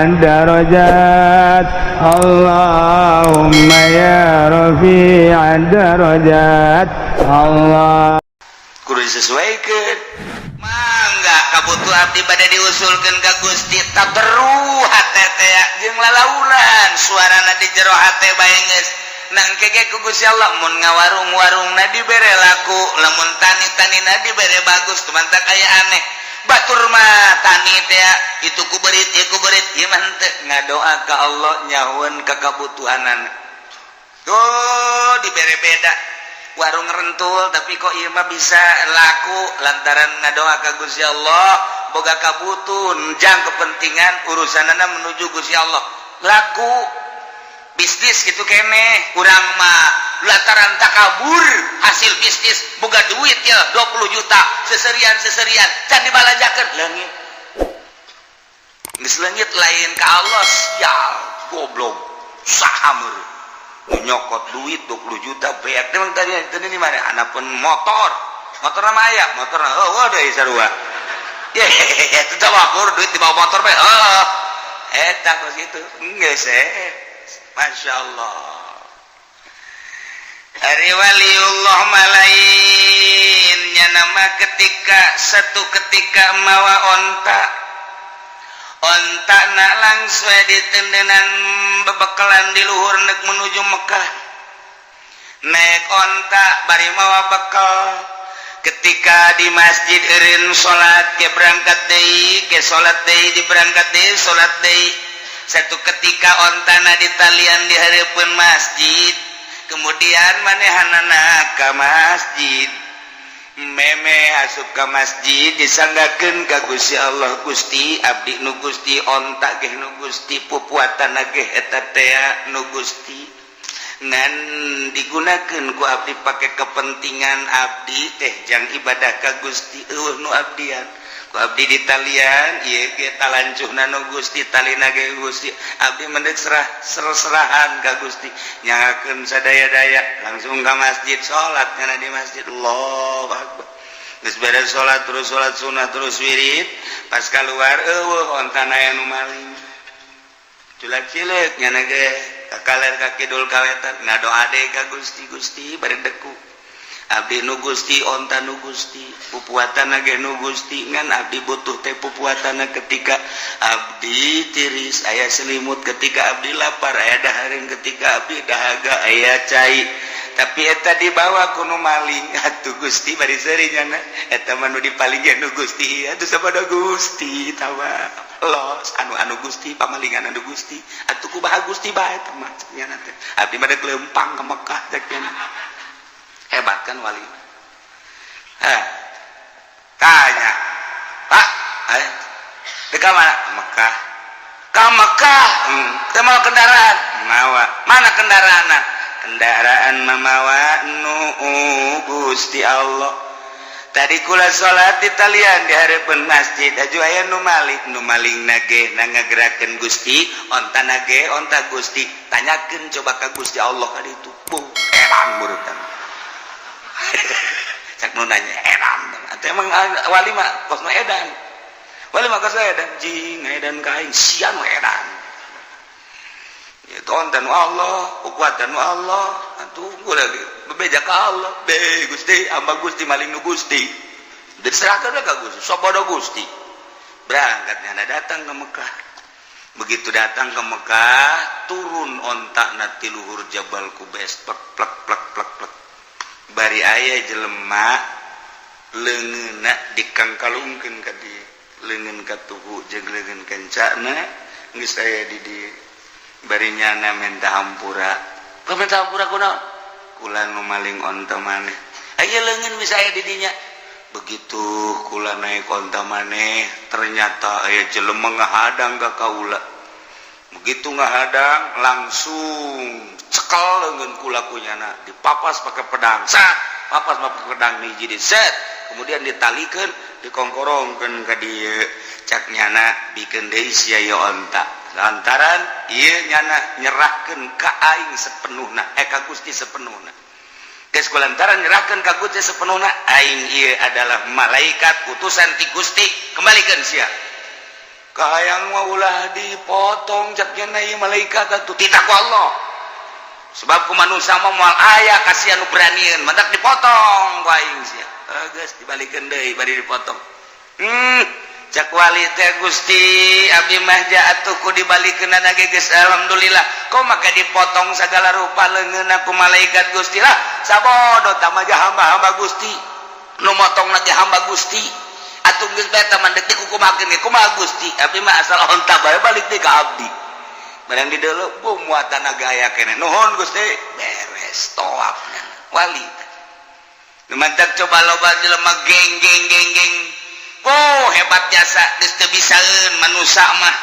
الدرجات اللهم يا رفيع الدرجات الله kudu disesuaikan mangga kabutuh abdi bade diusulkeun ka Gusti taberu hate teh jeung lalaunan suarana di jero hate bae geus nangkege ku Gusti Allah mun ngawarung-warungna dibere laku lamun tani-tanina dibere bagus tumantak aya aneh batur mah tani teh itu kuberit ieu mah henteu ngadoa ka Allah nyahoeun ka kabutuhanana tuh dibere beda warung rentul tapi kok ieu mah bisa laku lantaran ngadoa ka Gusti Allah boga kabutun jang kepentingan urusanana menuju Gusti Allah laku bisnis gitu keneh urang mah lantaran takabur hasil bisnis boga duit ya 20 juta seserian can dibalajakeun leungit geus leungit lain ka Allah sial goblok sahameur nyokot duit 20 juta beak emang tadi di mana anapun motor nama aya motor ada sarua ya itu tawakur duit di bawah motor bae eta kos gitu geus Masya Allah ari waliullah malainnya nama ketika mawa onta nak langsung ditendenan bebekalan di luhur nek menuju Mekah naik onta bari mawa bekal ketika di masjid eureun salat ke berangkat deui ke salat deui di berangkat deui salat deui satu ketika ontana ditalian di hareupeun masjid kemudian manehanana ka masjid meme asup ka masjid disanggakeun ka Gusti Allah Gusti abdi nu Gusti onta ge nu Gusti pupuatan ge eta teh nu Gusti ngan digunakeun ku abdi pake kepentingan abdi teh jang ibadah ka Gusti nu abdian ku abdi di talian ieu ge talancuhna nu Gusti talina ge Gusti abdi mendek serahan ka Gusti nyangakeun sadaya-daya langsung ka masjid salat kana di masjid Allahu Akbar geus beres salat terus salat sunah terus wirid pas keluar eueuh ontana aya nu maling culak-cileuk nyana ge kakaler ka kidul kawetan ngadoa deui ka Gusti bari deku abdi nu Gusti onta nu Gusti pupuatana ge nu Gusti ngan abdi butuh teh pupuatana ketika abdi tiris aya selimut ketika abdi lapar aya dahareun ketika abdi dahaga aya cai tapi eta dibawa ku nu maling atuh Gusti bari seuri nyana eta mah nu dipaling nu Gusti atuh sabada Gusti tawa los anu Gusti pamalingan anu Gusti atuh kumaha Gusti bae eta mah nyana teh abdi mah lempang ka Mekah cek nyana hebat kan wali tanya Pak deka mana ke Mekah mau kendaraan mawa mana kendaraan mamawa nu Gusti Allah tadi kula salat di talian di hareupeun masjid aju aya nu maling nage ngagerakeun Gusti onta nage onta Gusti tanyakeun coba ka Gusti Allah ka ditu edan murutan cak nu nanya edan atuh emang wali mah kosna edan wali mah kosna edan jing edan kain sian edan itu ontan Allah ukuatan Allah atuh gula bebeja ka Allah be Gusti amba Gusti maling nu Gusti diserahkeun ka Gusti sabodo Gusti berangkat nyana datang ke Mekah begitu datang ke Mekah turun ontak na ti luhur Jabal Qubais plek bari aya jelema leungeunna dikangkalungkeun ka di leungeun ka tuhu jeung leungeun kencana geus aya di bari nyana minta hampura kunaon kula nu maling onta maneh aya leungeun bisa aya di dinya begitu kula naik onta maneh ternyata aya jelema ngahadang ka kaula begitu ngahadang langsung cekel leungeun kula kunyana dipapas pakai pedang papas pakai pedang hiji di set kemudian ditalikeun dikongkorongkeun ka dieu cak nyana bikeun deui sia ieu onta lantaran ieu nyana nyerahkeun ka aing sepenuhna ka Gusti sepenuhna geus kulantaran nyerahkeun ka Gusti sepenuhna aing ieu adalah malaikat utusan ti Gusti kembalikeun sia kahayang mah ulah dipotong caknya nai malaikat atuh tidak ku Allah sebab ku manusia mah moal aya kasihan nu beranian mendak dipotong ku aing sia geus dibalikeun deui bari dipotong cak wali teh Gusti abdi mah atuh ku dibalikeun ge geus alhamdulillah kok maka dipotong sagala rupa leungeunna ku malaikat Gusti lah sabodo tah mah hamba-hamba Gusti nu motong lagi hamba Gusti atuh geus bae teh mandek kumaha ge kumaha Gusti abdi mah asal onta bae balik deui ka abdi barang di deuleu bum muatan gaya kene nuhun Gusti beres toapna wali nu mantak coba loba jelema geng oh hebat jasa geus teu bisaeun manusia mah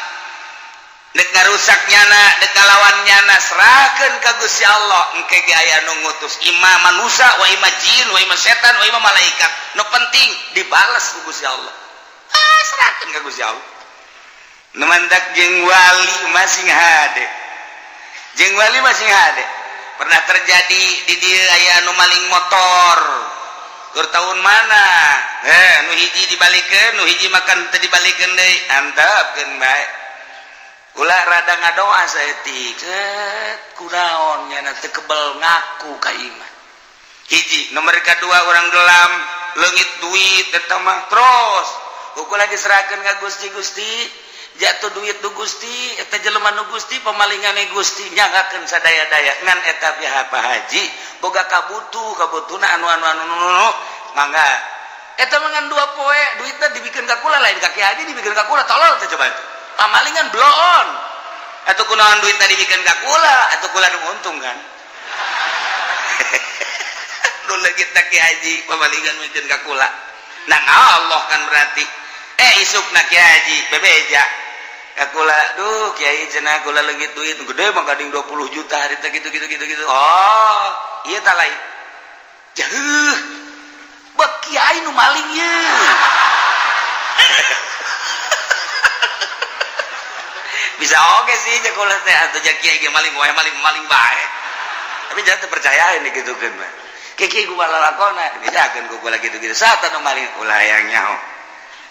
dek ngarusak nyana dek ngalawan nyana serahkeun ka Gusti Allah engke ge aya nu ngutus imam manusia wa imam jin wa imam setan wa imam malaikat nu penting dibales ku Gusti Allah serahkeun ka Gusti Allah nu mandak jeung wali masing hade jeung wali masing hade pernah terjadi di dieu aya nu maling motor keur tahun mana nu hiji dibalikeun nu hiji makan teu dibalikeun deui antepkeun bae ulah rada ngadoa saeutik kunaon nya teu kebel ngaku ka iman hiji nomor kadua urang gelam leungit duit eta mah terus ukur lagi serahkeun ka Gusti jatuh duit du Gusti eta jelema nu Gusti pamalingane Gusti nyanggakeun sadaya-daya ngan eta pihak Pak Haji boga kabutuna anu mangga eta mangan 2 poe duitna dibikeun ka kula lain ka Ki Haji dibikeun ka kula tolol teh coba itu pamalingan bloon atuh kunaon duitna dibikeun ka kula atuh kula nu untung kan nu leugitna Ki Haji pamalingan mikeun ka kula nang Allah kan berarti isukna Ki Haji bebeja kakula duh Kiai cenah kula leungit duit gede mah gading 20 juta harita gitu oh ieu tah lain jeuh bek Kiai nu maling ye bisa oke sih jeung kula teh atuh jeung Kiai ge maling wae maling bae tapi jangan terpercaya ini gitu kan mah Kiai ku balalakona didakeun ku kula gitu sata nu maling ulah hayang nyaho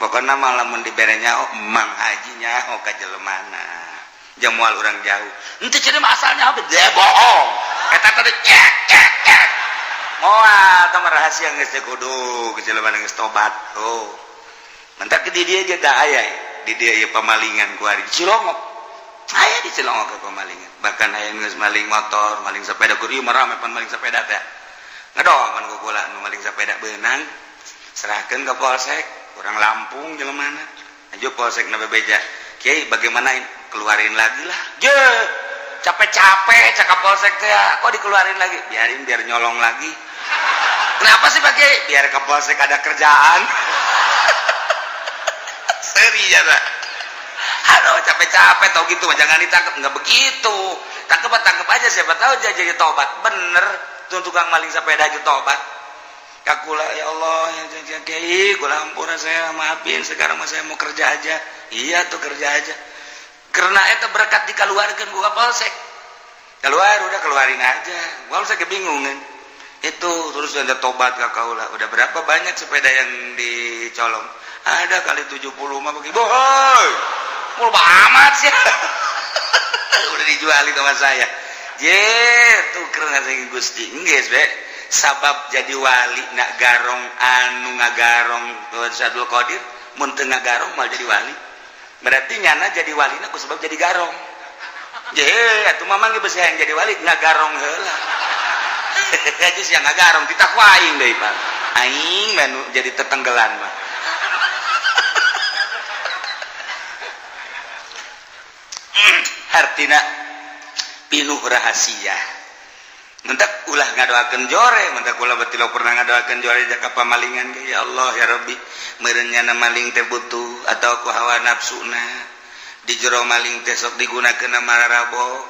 pokoknya malah mun dibere nyaho Mang Haji nyaho ka jelemana jeung moal urang jauh henteu cenah asalnya apa deh bohong eta teh cek moal tah rahasia geus teh kudu ke jelemana geus tobat oh mentak di dieu ge da aya di dieu ieu pamalingan ku ari Cilongok aya di Cilongok ke pamalingan bahkan aya geus maling motor maling sepeda ku ieu mah rame pan maling sepeda teh ngadoan ku kula nu maling sepeda beunang serahkeun ka polsek orang Lampung jelemana aja polsek na bebeja Kiai bagaimana keluarin lagi lah je capek-capek cakap polsek teh kok dikeluarin lagi biar nyolong lagi kenapa sih Pak Kiai biar ke polsek ada kerjaan seri ya tak aduh capek-capek tau gitu jangan ditangkap nggak begitu tangkap aja siapa tahu jadi tobat bener tuh tukang maling sepeda aja tobat kakula ya Allah ya Kiai kula ampura saya maafin sekarang mah saya mau kerja aja iya tuh kerja aja karena eta berkat dikeluarkeun ku polsek keluar udah keluarin aja polsek kebingungan itu terus ada tobat ka kaula udah berapa banyak sepeda yang dicolong ada kali 70 mah bagi boy mul amat sih udah dijualin sama saya je tuh keren saya Gusti geus be sabab jadi wali nak garong anu ngagarong Sadul Qadir mun teu ngagarong mal jadi wali berarti nyana jadi wali na ku sebab jadi garong je atuh mamang ge beus hayang jadi wali ngagarong heula aja sia ngagarong ditakwa aing deui Pak aing menu jadi tetenggelan mah artina pinuh rahasia mentak ulah ngadoakeun jore mentak ulah betilo pernah ngadoakeun jore jaka pamalingan ge ya Allah ya Rabbi meureun nyana maling teh butuh atau ku hawa nafsuna di jero maling teh sok digunakeun mararabo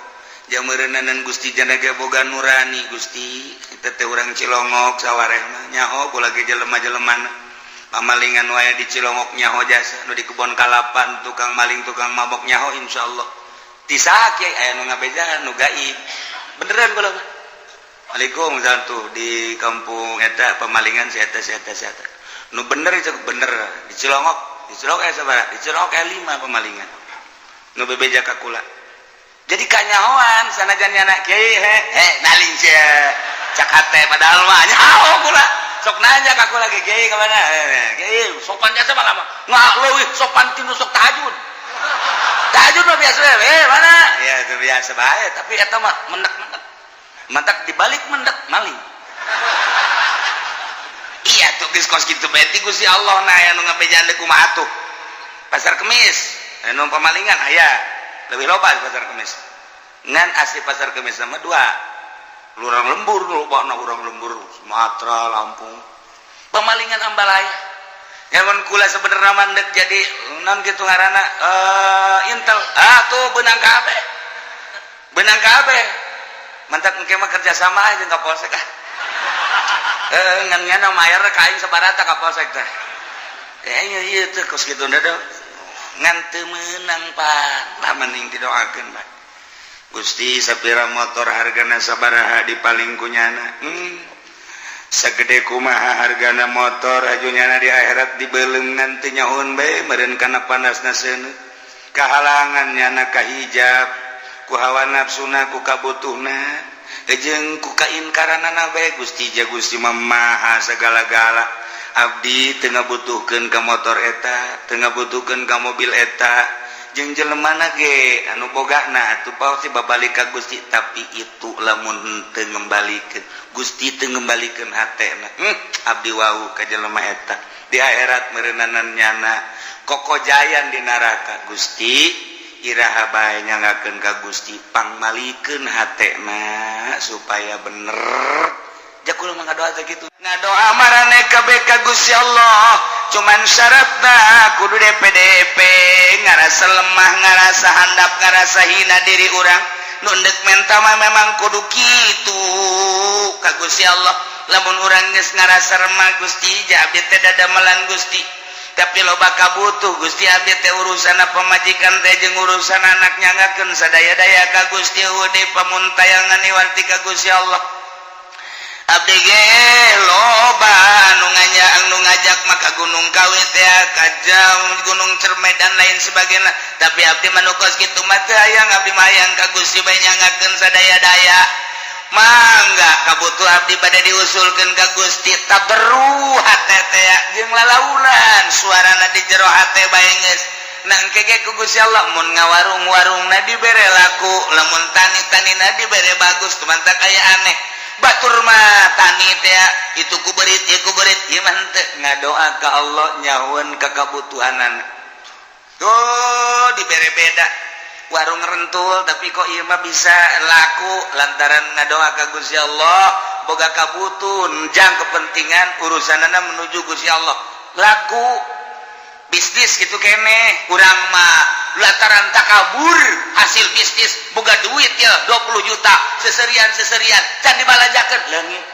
jeung meureunnan Gusti jana ge boga nurani Gusti eta teh urang Cilongok sawareh mah nyaho kula ge jelema-jelemana pamalingan wae di Cilongok nyaho jasa nu di kebon kalapan tukang maling tukang mabok nyaho insyaallah tisaha kiai aya nu ngabejahan nu gaib beneran kula mah Assalamualaikum tuh di kampung eta pemalingan si eta nu bener itu bener di Cilongok dicerok sabaraha dicerok 5 pemalingan nu bebeja ka kula jadi kanyahoan sanajan anak kiai naling sia cak hate padahal mah nyaho kula sok nanya ka kula kiai ka mana kiai sopan jasa mah nggak leuwih sopan tinu sok tahajud mah biasa mana ya itu biasa bae tapi eta mah mendak dibalik mendak maling iya tuh geus kos kitu bae ti Gusti Allah na aya nu ngabejaan deui kumaha atuh pasar kemis anu pamalingan aya lebih loba di pasar kemis ngan asli pasar kemis sama 2 lurang lembur lobana urang lembur Sumatera Lampung pamalingan ambalaya nyamun kula sebenarnya mandek jadi non gitu ngaranna intel tuh benang kabeh mantap engke mah kerja sama aja ka polsek ngan nyana mayar ka aing sabarata ka polsek teh ieu teh kos kitu da ngan teu meunang Pak mending didoakeun Pak Gusti sapira motor hargana sabaraha dipaling kunyana sagede kumaha hargana motor ajunyana di akhirat dibeuleng nanti nyaun bae meureun kana panasna seuneu kahalangan nyana kahijab ku hawa nafsuna ku kabutuhna jeung ku kainkaranana bae Gusti Gusti maha segala-gala abdi teu ngabutuhkeun ka motor eta teu ngabutuhkeun ka mobil eta jeung jelemana ge anu bogana atuh pasti babalik ka Gusti tapi itu lamun teu ngembalikeun Gusti teu ngembalikeun hatena abdi wau ka jelema eta di akhirat meureunanan nyana kokojayan di neraka Gusti iraha bae nyangakeun ka Gusti pangmalikeun hatena supaya bener jakul mah ngadoa teh kitu ngadoa marane kabeh ka Gusti Allah cuman syaratna kudu DPDP ngarasa lemah ngarasa handap ngarasa hina diri urang nu deuk menta mah memang kudu kitu ka Gusti Allah lamun urang geus ngarasa remah Gusti abdi teh dadamelan Gusti tapi loba kabutuh Gusti abdi teh urusan pamajikan teh jeung urusan anak nyangakeun sadaya-daya ka Gusti ude pamuntayangan niwarti ka Gusti Allah abdi ge loba anu ngajak maka gunung kawit teh ka gunung Cermai dan lain sebagainya tapi abdi manukos kitu mah teu hayang abdi mah hayang ka Gusti bae nyangakeun sadaya-daya mangga kabutuh abdi bade diusulkeun ka Gusti taberu hate teh jeung lalaunan suarana di jero hate bae geus nang keke ku Gusti Allah mun ngawarung-warungna dibere laku lamun tani-tanina dibere bagus tumantak aya aneh batur mah tani teh itu kuberit ieu mah henteu ngadoa ka Allah nyahoeun ka kabutuhanana tuh dibere beda warung rentul tapi kok ieu mah bisa laku lantaran ngadoa ka Gusti Allah boga kabutuh jang kepentingan urusanana menuju Gusti Allah laku bisnis gitu kene urang mah lantaran takabur hasil bisnis boga duit ya 20 juta seserian can dibalajakeun leungit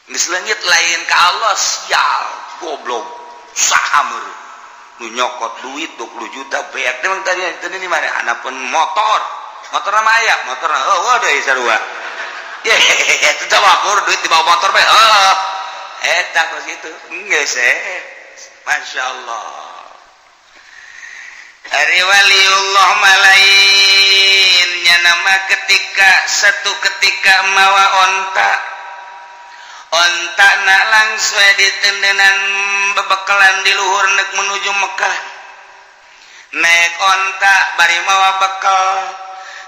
geus leungit lain ka Allah sial goblok saha meureun nu nyokot duit 20 juta beak teh tadi di mana anapeun motor mah aya motorna deui sarua ye teu tawabur duit di bawah motor bae eta kos kitu geus Masya Allah hari waliullah malainnya nama satu ketika mawa onta nak langsung ditendenan bebekalan di luhur nek menuju Mekah naik onta bari mawa bekal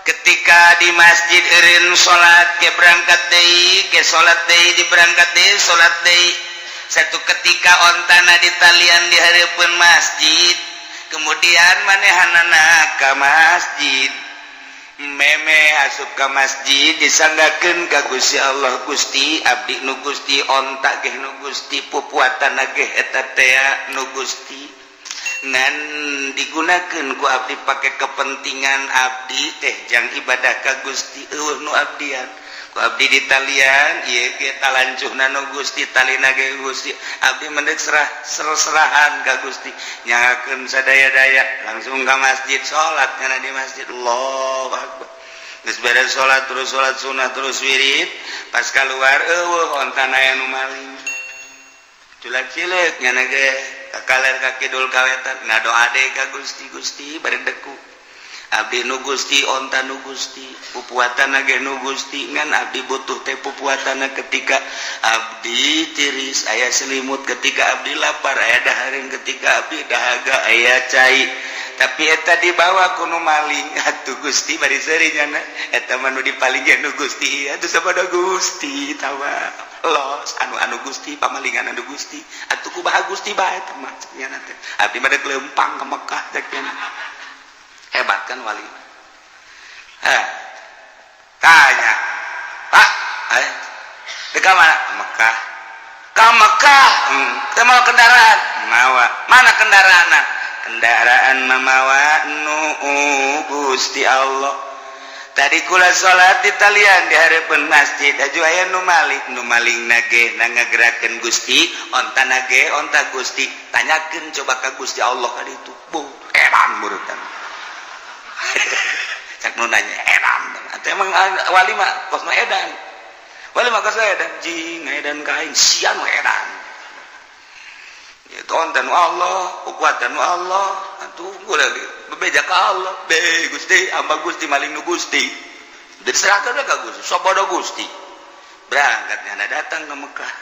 ketika di masjid eureun salat ke berangkat deui ke salat deui diberangkat deui salat deui satu ketika ontana di talian di hareupeun masjid kemudian manehanana ka masjid meme asup ka masjid disanggakeun ka Gusti Allah Gusti abdi nu Gusti onta ge nu Gusti pupuatana ge eta teh nu Gusti ngan digunakeun ku abdi pake kepentingan abdi teh jang ibadah ka Gusti nu abdian ku abdi di talian ieu ge talancuhna nu Gusti talina ge Gusti abdi mendek serahan ka Gusti nyangakeun sadaya-daya langsung ka masjid salat kana di masjid Allahu Akbar geus beres salat terus salat sunah terus wirid pas keluar eueuh ontana aya nu maling culak cileuk nyana ge kakaler ka kidul kawetan ngado ade ka Gusti bari deku abdi nu Gusti onta nu Gusti pupuatana ge nu Gusti ngan abdi butuh teh pupuatana ketika abdi tiris aya selimut ketika abdi lapar aya dahareun ketika abdi dahaga aya cai tapi eta dibawa ku nu maling atuh Gusti bari seuri nyana eta mah nu dipaling ge nu Gusti atuh sabada Gusti tawa los anu Gusti pamalingan anu Gusti atuh kumaha Gusti bae teh mah nyana teh abdi mah deuk leumpang ka Mekah cek nyana hebat kan wali tanya Pak dekat mana Mekah ke Mekah teu mau kendaraan mawa mana kendaraan mamawa nu Gusti Allah tadi kula salat di talian di hareupeun masjid aju aya nu maling nage ngagerakeun Gusti onta nage onta Gusti tanyakeun coba ka Gusti Allah ka ditu bu edan murutan cak nu nanya edan atuh emang wali mah kosna edan wali mah kosna edan jing edan kain sia nu edan itu onta nu Allah ukuatan nu Allah atuh gula bebeja ka Allah be Gusti hamba Gusti maling nu Gusti diserahkeun ka Gusti sabodo Gusti berangkat nyana datang ke Mekah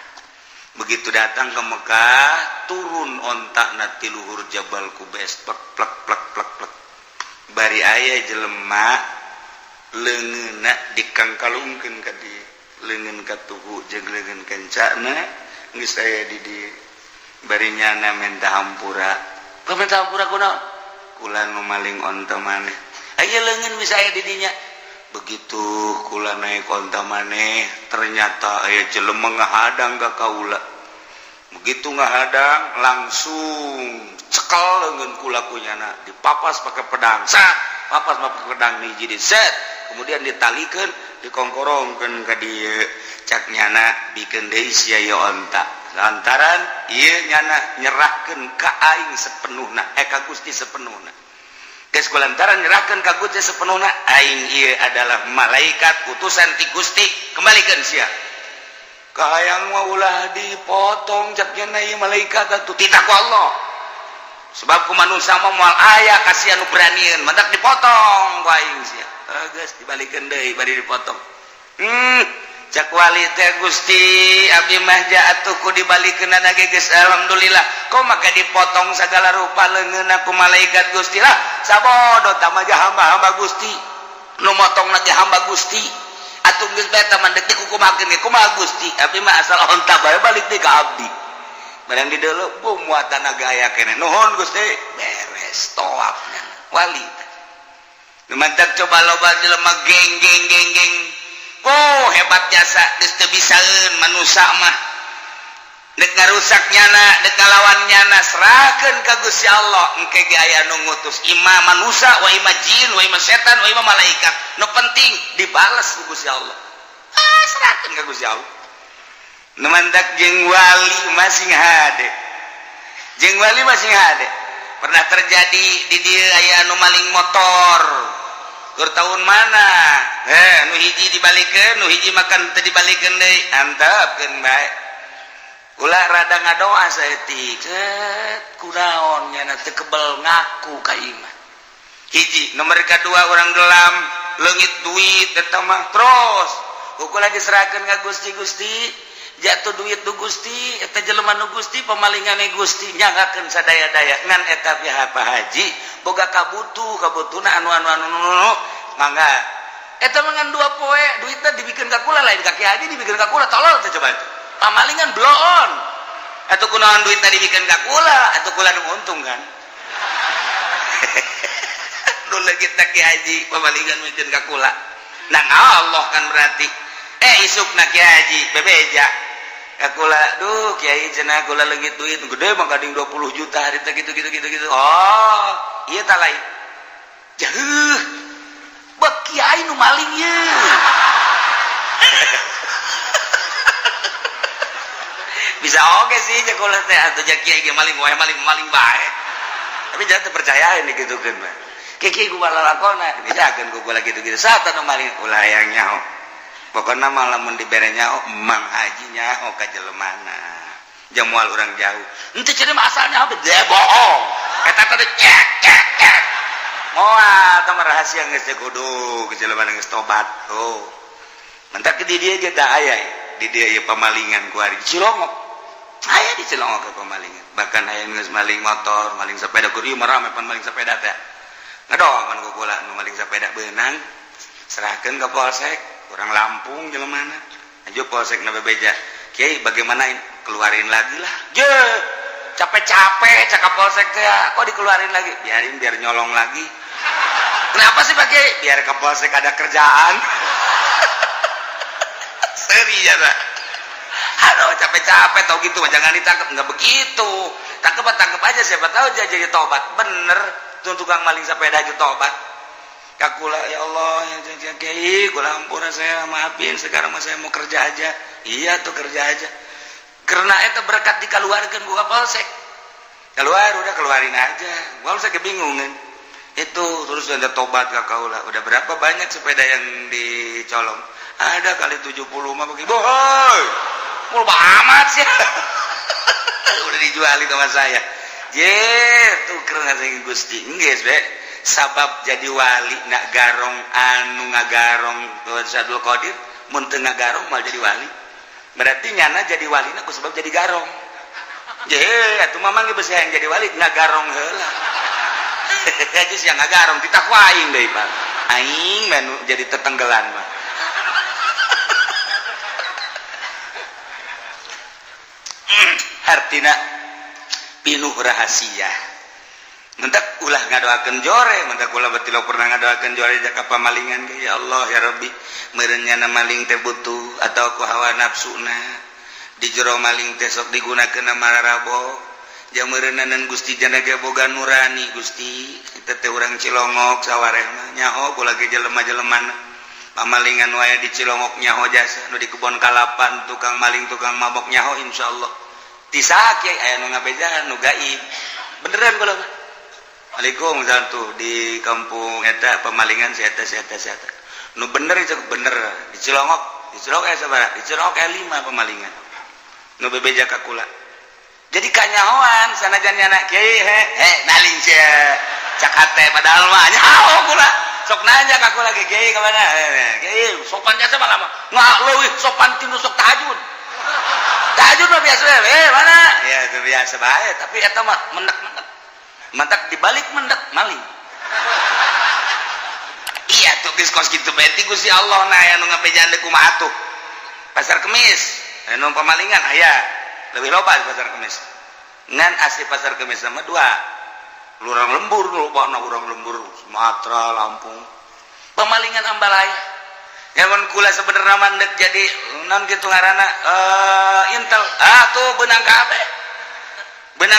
begitu datang ke Mekah turun ontak na ti luhur Jabal Qubais plek plek plek plek plek bari aya jelema leungeunna dikangkalungkeun ka di leungeun ka tuhu jeung leungeun kencana geus aya di bari nyana menta hampura kunaon kula nu maling onta maneh aya leungeun bisa aya di dinya begitu kula naik onta maneh ternyata aya jelema ngahadang ka kaula begitu ngahadang langsung cekel leungeun kula kunyana dipapas pakai pedang papas pakai pedang hiji set kemudian ditalikeun dikongkorongkeun ka dieu cak nyana bikeun deui sia ieu onta lantaran ieu nyana nyerahkeun ka aing sepenuhna ka Gusti sepenuhna geus kulantaran nyerahkeun ka Gusti sepenuhna aing ieu adalah malaikat utusan ti Gusti kembalikeun sia kahayang mah ulah dipotong cak nyana ieu malaikat atuh titah ku Allah sebab ku manusia mah moal aya kasihan nu beranian mendak dipotong ku aing sia geus dibalikeun deui bari dipotong cak wali teh Gusti abdi mah atuh ku dibalikeunna ge geus alhamdulillah kok maka dipotong sagala rupa leungeunna ku malaikat Gusti lah sabodo tah mah hamba-hamba Gusti nu motong ge hamba Gusti atuh geus bae tah mandek dikukumakeun ge kumaha Gusti abdi mah asal onta bae balik deui ka abdi barang di deuleu bum muatan gaya kene nuhun Gusti beres toapna wali nu mantap coba loba jelema geng hebat jasa geus teu bisaeun manusia mah dek ngarusak nyana dek ngalawan nyana serahkeun ka Gusti Allah engke ge aya nu ngutus imam manusia wa imam jin wa imam setan wa imam malaikat nu penting dibales ku Gusti Allah serahkeun ka Gusti Allah nu mandak jeung wali masing hade pernah terjadi di dieu aya anu maling motor keur tahun mana nu hiji dibalikeun nu hiji makan teu dibalikeun deui antepkeun bae ulah rada ngadoa saeutik kunaon nyana teu kebel ngaku ka imah hiji nomor kadua urang gelam leungit duit eta mah terus ukur lagi serahkeun ka Gusti jatuh duit nu Gusti eta jelema nu Gusti pamalingane Gusti nyanggakeun sadaya-daya ngan eta pihak Pak Haji boga kabutuna anu mangga eta mangan 2 poe duitna dibikeun ka kula lain ka Ki Haji dibikeun ka kula tolol teh coba teh pamalingan bloon atuh kunaon duitna dibikeun ka kula atuh kula nu untung kan nu leugit Ki Haji pamalingan mikeun ka kula nang Allah kan berarti isukna Ki Haji bebeja kula duh Kiai cenah kula leungit duit gede mah gading 20 juta harita gitu oh ieu tah lain jauh bek Kiai nu maling ye bisa oke sih cek kula teh atuh jak Kiai ge maling wae maling bae tapi jangan terpercaya ini gitukeun mah Kiai ku balalakona bisakeun ku kula gitu sata nu maling ulah hayang nyaho pokoknya malah mun dibere nyaho Mang Haji nyaho ka jelemana jamual orang jauh ente jadi masalahnya apa dia bohong eta tadi cek moal teh rahasia geus teh kudu kejeleman geus tobat tuh mentak di dia aja tak aya di dia ya pamalingan ku ari Cilongok aya di Cilongok ke pamalingan bahkan aya geus maling motor maling sepeda ku ieu mah rame pan maling sepeda teh ngadoman ku kula nu maling sepeda beunang serahkeun ka polsek orang Lampung jelemana aja polsek na bebeja kiai bagaimana keluarin lagi lah je capek-capek cakap polsek teh kok dikeluarin lagi biarin biar nyolong lagi kenapa sih Pak Kiai biar ke polsek ada kerjaan seri ya tak aduh capek-capek tau gitu jangan ditangkap nggak begitu tangkap aja siapa tahu aja jadi tobat bener tuh tukang maling sepeda aja tobat kakula ya Allah ya Kiai kula ampura saya maafin sekarang mah saya mau kerja aja iya tuh kerja aja karena itu berkat dikeluarkan gua polsek keluar udah keluarin aja gua usah kebingungan itu terus ada tobat ke kaula udah berapa banyak sepeda yang dicolong ada kali 70 mah bagi boy mulu amat sih udah dijuali sama saya tuh keren saya Gusti enggeus be sabab jadi wali nak garong anu ngagarong Sadul Qadir mun teu ngagarong mal jadi wali berarti nyana jadi wali na ku sebab jadi garong atuh mamang geus beusi hayang jadi wali ngagarong heula aja sih yang ngagarong ditakwain deui Pak aing menu jadi tetenggelan mah artina pinuh rahasia mentak ulah ngadoakeun jore mentak ulah betilo pernah ngadoakeun jore jaka pamalingan ge ya Allah ya Rabbi meureun nyana maling teh butuh atau ku hawa nafsuna di jero maling teh sok digunakeun mararabo jameureunnan Gusti jana ge boga nurani Gusti kita teh urang Cilongok sawareh mah nyaho kula ge jelema-jelemana pamalingan waya di Cilongok nyaho jasa nu di kebon kalapan tukang maling tukang mabok nyaho insyaallah tisaha kiai aya nu ngabejahan nu gaib beneran kula Assalamualaikum tuh di kampung eta pemalingan si eta nu bener itu bener di Cilongok aya sabaraha di Cilongok aya 5 pemalingan nu bebeja ka kula jadi kanyahoan sanajan nyana kiai naling sia cak hate padahal mah nyaho kula sok nanya ka kula kiai ka mana kiai sopan jasa mah lama leuwih sopan tinu sok tahajud mah biasa mana ya itu biasa bae tapi eta mah mendek mantak dibalik mendek maling iya tuh geus kos kitu beti Gusti Allah na aya nu ngabejaan deui kumaha atuh pasar kemis anu pamalingan aya leuwih loba di pasar kemis ngan asli pasar kemis sama 2 lurang lembur lobana urang lembur Sumatera Lampung pamalingan ambalaya nyamun kula sebenarnya mandek jadi naon kitu ngaranna intel tuh benang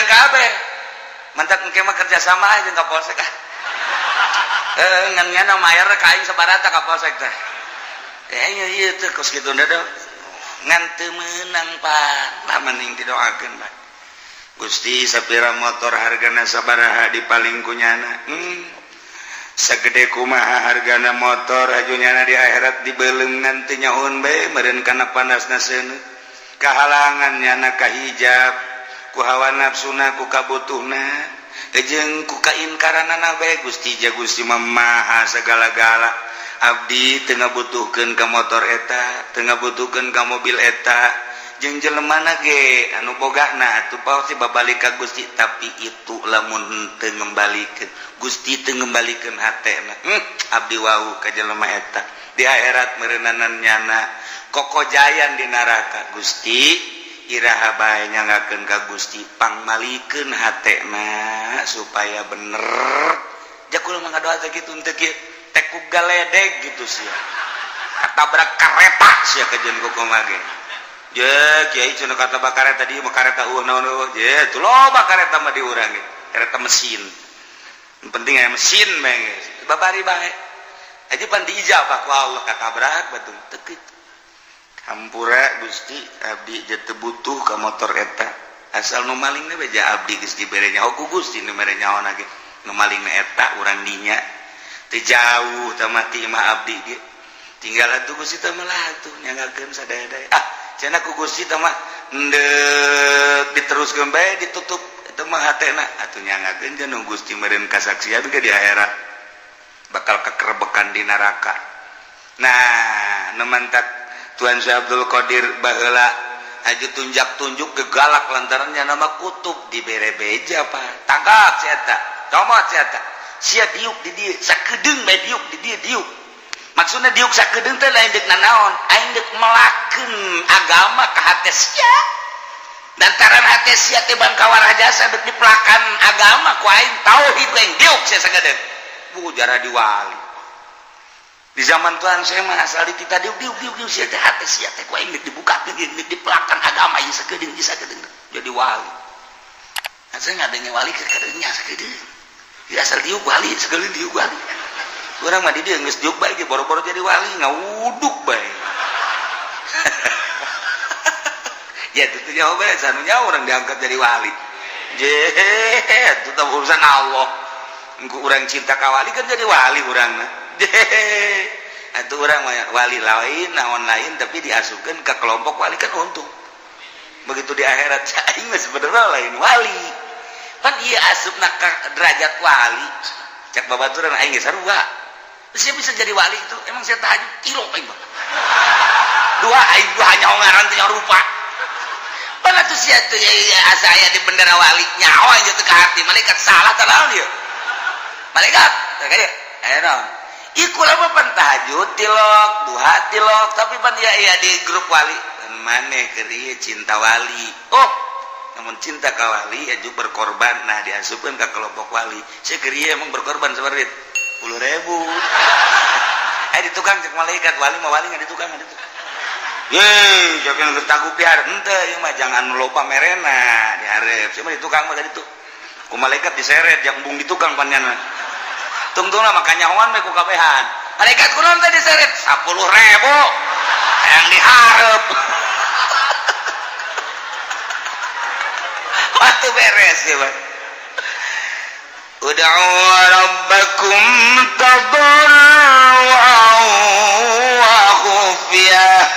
kabeh mantak engke mah kerja sama aja ka polsek ngan nyana mayar ka aing sabarata ka polsek teh ieu teh kos kitu da ngan teu meunang Pak lah mending didoakeun Pak Gusti sapira motor hargana sabaraha dipaling ku nyana sagede kumaha hargana motor ajunyana di akhirat dibeuleungan teu nyahoon bae meureun kana panasna seuneu kahalangan nyana kahijab ku hawa nafsuna ku kabutuhna jeung ku kainkaranana bae Gusti ja Gusti maha segala-gala abdi teu ngabutuhkeun ka motor eta teu ngabutuhkeun ka mobil eta jeung jelemana ge anu bogana atuh pasti babalik ka Gusti tapi itu lamun teu ngembalikeun Gusti teu ngembalikeun hatena abdi wau ka jelema eta di akhirat meureunana nyana kokojayan di neraka Gusti iraha bae nyangakeun ka Gusti pangmalikeun hatena supaya bener jakul mah ngadoa teh kitu teh kieu teh ku galedeg gitu sia katabrak kareta sia kajen kumaha ge je kiai cenah katabrak kareta dieu mah kareta naon je tuh loba kareta mah di urang ge kareta mesin yang penting aya mesin mah babari bae aja pan diijabah ku Allah katabrak batu teu hampura Gusti abdi jete butuh ka motor eta asal nu malingna beja abdi geus dibere nyaho ku Gusti nu mere nyaona ge nu malingna eta urang dinya teu jauh tah mati mah abdi ge tinggal atuh Gusti teh melah atuh nyangakeun sadaya-daya cenah ku Gusti teh mah diteruskan baik ditutup itu mah hatena atunya ngageun nu Gusti meureun kasaksian ke di akhirat bakal kekerbekan di neraka. Nah nemantak Tuan Syekh Abdul Qadir baheula aju tunjuk ke galak lantarannya nama kutub dibere beja Pak tangkap siata comot siata sia diuk di dieu sakedeung bae diuk di dieu diuk maksudna diuk sakedeung teh lain deuk nanaon aing deuk melakeun agama ka hate sia lantaran hate sia teh bangkawara jasa deuk dipelakan agama ku aing tauhid aing diuk sia sakedeung bujara diwali di zaman Tuhan saya mah asal ditita diuk sia teh hate sia teh ku aing deuk dibukakeun deuk dipelakan agama ieu sakedeung jadi wali asa ngadenge wali ke kadeungnya sakedeung ya asal diuk wali sakedeung diuk wali urang mah di dieu geus diuk bae boro-boro jadi wali ngawuduk bae ya itu jawabannya sanunya orang diangkat jadi wali itu urusan Allah engko urang cinta ka wali kan jadi wali urangna itu orang wali lain naon lain tapi diasupkeun ke kelompok wali kan untung begitu di akhirat aing mah sebenarnya lain wali kan ieu asupna ka derajat wali cak babaturan aing geus sarua saya bisa jadi wali itu emang saya tahajud kilo aing mah dua aing dua hanya ngaran teh rupa pana tuh sia teh asa aya di bendera wali nyawa aja teh ka hati malaikat salah tah naon ieu malaikat kayak aya naon iku lama pan tahajud tilok duha tilok tapi pan ya di grup wali pan maneh keur ieu cinta wali oh namun cinta ka wali aju berkorban nah diasupkeun ka kelompok wali saya keur ieu emang berkorban sabarit 10.000 di tukang cek malaikat wali mah wali nggak di tukang ada tukang ye jangan bertaguh biar ente yang mah jangan lupa merena diharap cuma di tukang mah tadi tuh ku malaikat diseret yang bung di tukang panjana tungtung lah makanya hoan me ku kabehan malaikat kunaon teh diseret 10.000 yang diharap waktu beres ya Pak ud'u rabbakum tadarruan wa khufyah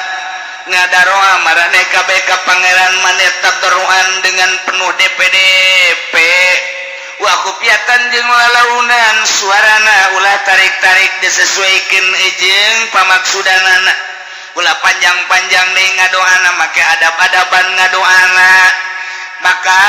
ngadaroa marane kabeh ka pangeran maneh tadarruan dengan penuh DPDP wa khufyatan jeung lalaunan suarana ulah tarik-tarik disesuaikeun jeung pamaksudanana ulah panjang-panjang deui ngadoana make adab-adaban ngadoana maka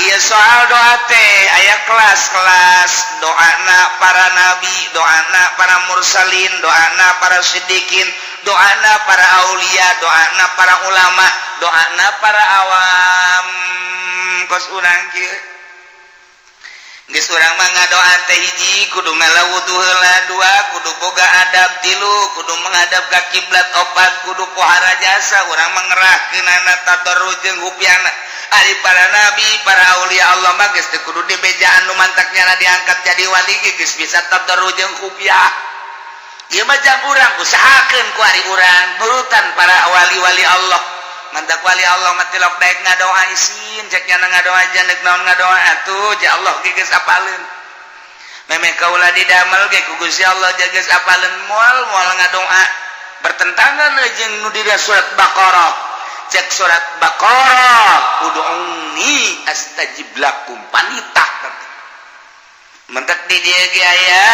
ieu soal doa teh aya kelas-kelas doana para nabi doana para mursalin doana para siddiqin doana para aulia doana para ulama doana para awam kos urang kieu geus urang mah ngadoa teh hiji kudu mela wudu heula dua kudu boga adab tilu kudu menghadap ka kiblat opat kudu pohara jasa urang mah ngerahkeunana tadarruj jeung hupyana ari para nabi para aulia Allah mah geus teu kudu dibejaan nu mantaknya diangkat jadi wali geus bisa tadarruj jeung hupyah ieu mah jang urang usahakeun ku ari urang nurutan para wali-wali Allah mantak wali Allah mah tilok daek ngadoa isin cek nya ngadoa jandeuk naon ngadoa atuh ja Allah ge geus apaleun meme kaula didamel ge ku Gusti Allah geus apaleun moal ngadoa bertentangan jeung nu dina surat Baqarah cek surat Baqarah ud'uni astajib lakum panitah mentek di dieu ge aya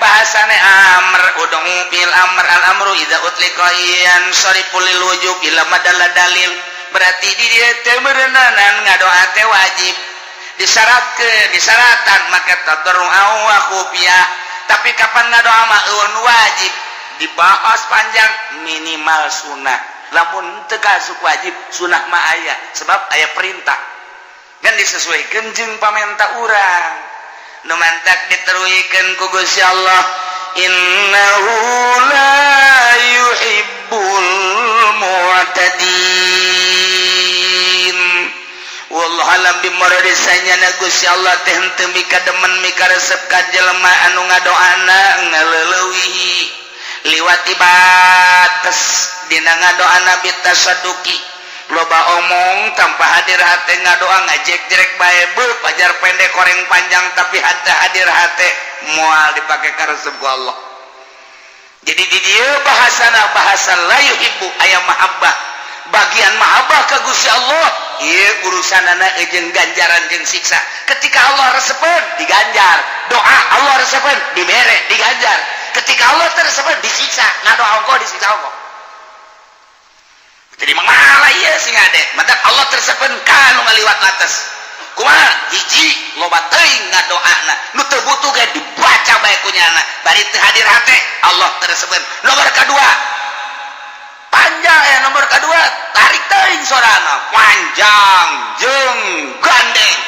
bahasane amr udung bil amr al amru idza utlika yan sariful lil wujub ila madalla dalil berarti di dieu teh beureunanan ngadoa teh wajib disyaratkan maka tadarru'a wa khufyah tapi kapan ngadoa mah wajib dibahas panjang minimal sunnah lamun teu kasuk wajib sunnah mah aya sebab aya perintah dan disesuaikeun jeung pamenta urang nu mantak diteruikeun ku Gusti Allah innahu la yuhibbul mu'tadin wallahu alam bimuradisanya na Gusti Allah teh henteu mikademen mikaresep ka jelema anu ngadoana ngaleuleui liwati batas dina ngadoana bitasaduki loba omong tanpa hadir hati ngadoa ngajek-jerek bae beuh pajar pendek koreng panjang tapi hadir hati moal dipake karesep ku Allah jadi di dieu bahasana bahasa la yuhibbu aya mahabbah bagian mahabah ka Gusti Allah ieu urusanana jeung ganjaran jeung siksa ketika Allah resepen diganjar doa Allah resepen dibere diganjar ketika Allah teresepen disiksa ngadoa engko disiksa engko jadi mangala ieu sing ade mantap Allah teresepen ka nu ngaliwat atas kumaha hiji loba teuing ngadoana nu teu butuh ge dibaca bae ku nyana bari teu hadir hate Allah teresepen nomor kadua panjang ya nomor kedua tarik teuing sorana panjang jeung gandeng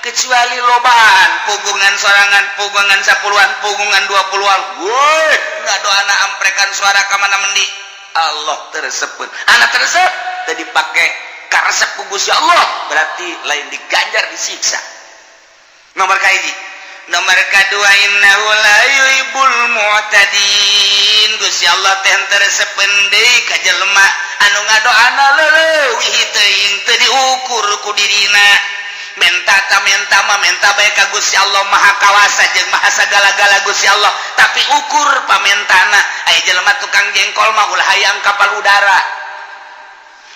kecuali lobaan pugungan sorangan pugungan 10-an pugungan 20-an woi ngadoana amprekan suara ka mana mendi Allah teresepkeun anak teresep teu dipake karesep ku Gusti Allah berarti lain diganjar disiksa nomor kahiji nomor kedua innahu la yuhibbul mu'tadin Gusti Allah teh teresepen deui ka jelema anu ngadoana leuwih teuing teu diukur ku dirina menta bae ka Gusti Allah maha kawasa jeung maha sagala-gala Gusti Allah tapi ukur pamentana aya jelema tukang jengkol mah ulah hayang kapal udara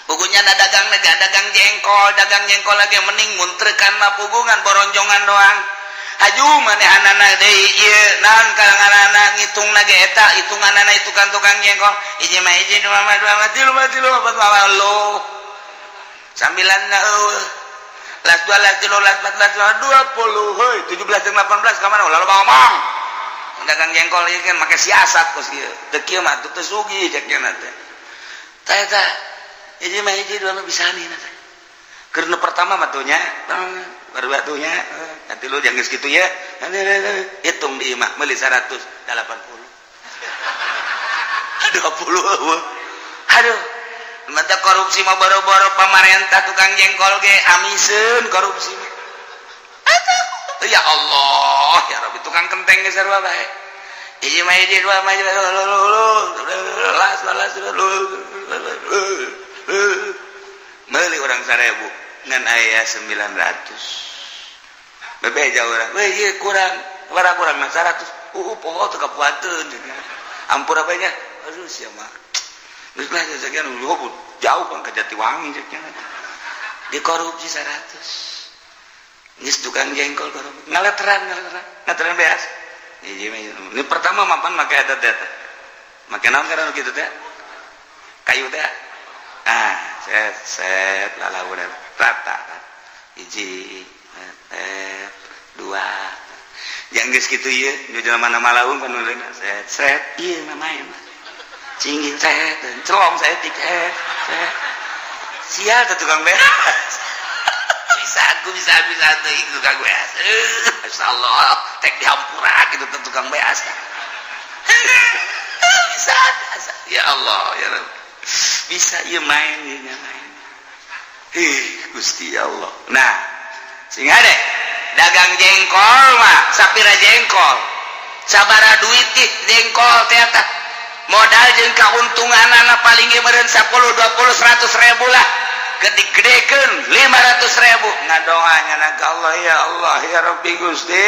pugunya dagang jengkol lagi mending muntrekan mah pugungan boronjongan doang haju manehanana deui ieu naon kalanganana ngitungna ge eta hitunganana itu kan tukang jengkol hiji mah hiji dua mah tilu opat mah lo sambilanna las 2 las 3 las 4 las 20 heuy 17 jeung 18 ka mana ulah loba ngomong dagang jengkol ieu kan make siasat kos ieu teu kieu mah teu sugih cek nya teh eta hiji mah hiji dua mah bisanina teh keur nu pertama mah tuh nya baru batunya nanti lu jangan segitu ya hitung di imah beli 180 20 aduh mantap korupsi mah boro-boro pamarentah tukang jengkol ge amisen korupsi mah ya Allah ya Rabbi tukang kenteng ge sarua bae hiji mah hiji dua mah meuli urang 1000 ngan aya 900 bebeja urang weh ieu kurang kurang 100 poho teu kapuateun ampura bae nya aduh sia mah geus lah sekian jauh kan ke Jatiwangi nya dikorupsi 100 geus tukang jengkol korupsi ngaleteran beas ini pertama mapan make eta teh make naon karena kitu teh kayu teh set lalauran rata hiji dua yang geus kitu ieu nu jelema na malaung kan nuleuna set ieu namanya mah cingging set celong saya tiket sia teh tukang beas bisa teuing tukang beas masyaallah tek dihampura kitu teh tukang beas bisa ya Allah ya Rabb bisa ieu main ieu main Gusti Allah nah sing ade dagang jengkol mah sapira jengkol sabaraha duit teh jengkol teh eta modal jeung kauntunganana paling ge meureun 10 20 100 ribu lah gedegedekeun 500 ribu ngadoanya ka Allah ya Rabbi Gusti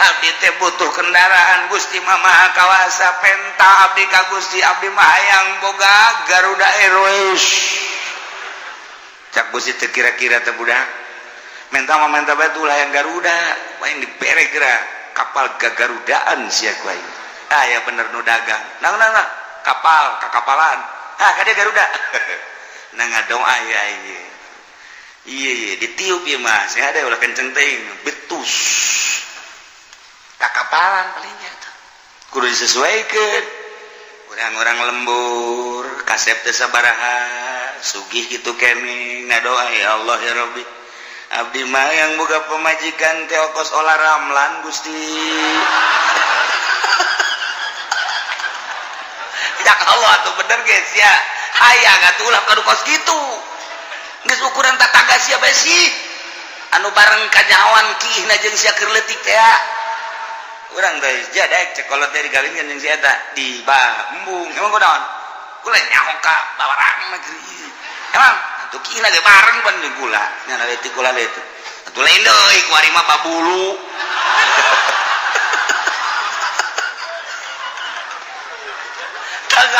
abdi teh butuh kendaraan Gusti mah maha kawasa penta abdi ka Gusti abdi mah hayang boga Garuda Airways cak Gusti teu kira-kira teh budak menta bae tuh hayang Garuda paling dibere kira kapal gagarudaan sia ku aing ya bener nu dagang nah kapal kakapalan ka dia Garuda nah ngadoa ya iya ditiup ieu mah sing ada ulah kenceng teuing betus kakapalan paling nya kudu disesuaikeun urang-urang lembur kasep teh sabaraha sugih kitu keneh ngadoa ya Allah ya Rabbi abdi mah yang boga pemajikan teh ongkos olah ramlan Gusti ya Allah atuh bener geus ya hayang atuh ulah kadu kos kitu geus ukuran tatangga sia bae sih anu bareng kanyawan kiihna jeung sia keur leutik teh urang teh jadaek cekolot teh digalingan jeung sia eta di embung emang kunaon kula nyaho ka bawarang negeri emang atuh kiihna ge bareng pan jeung kula nya leutik kula leutik atuh lain deui ku ari mah babulu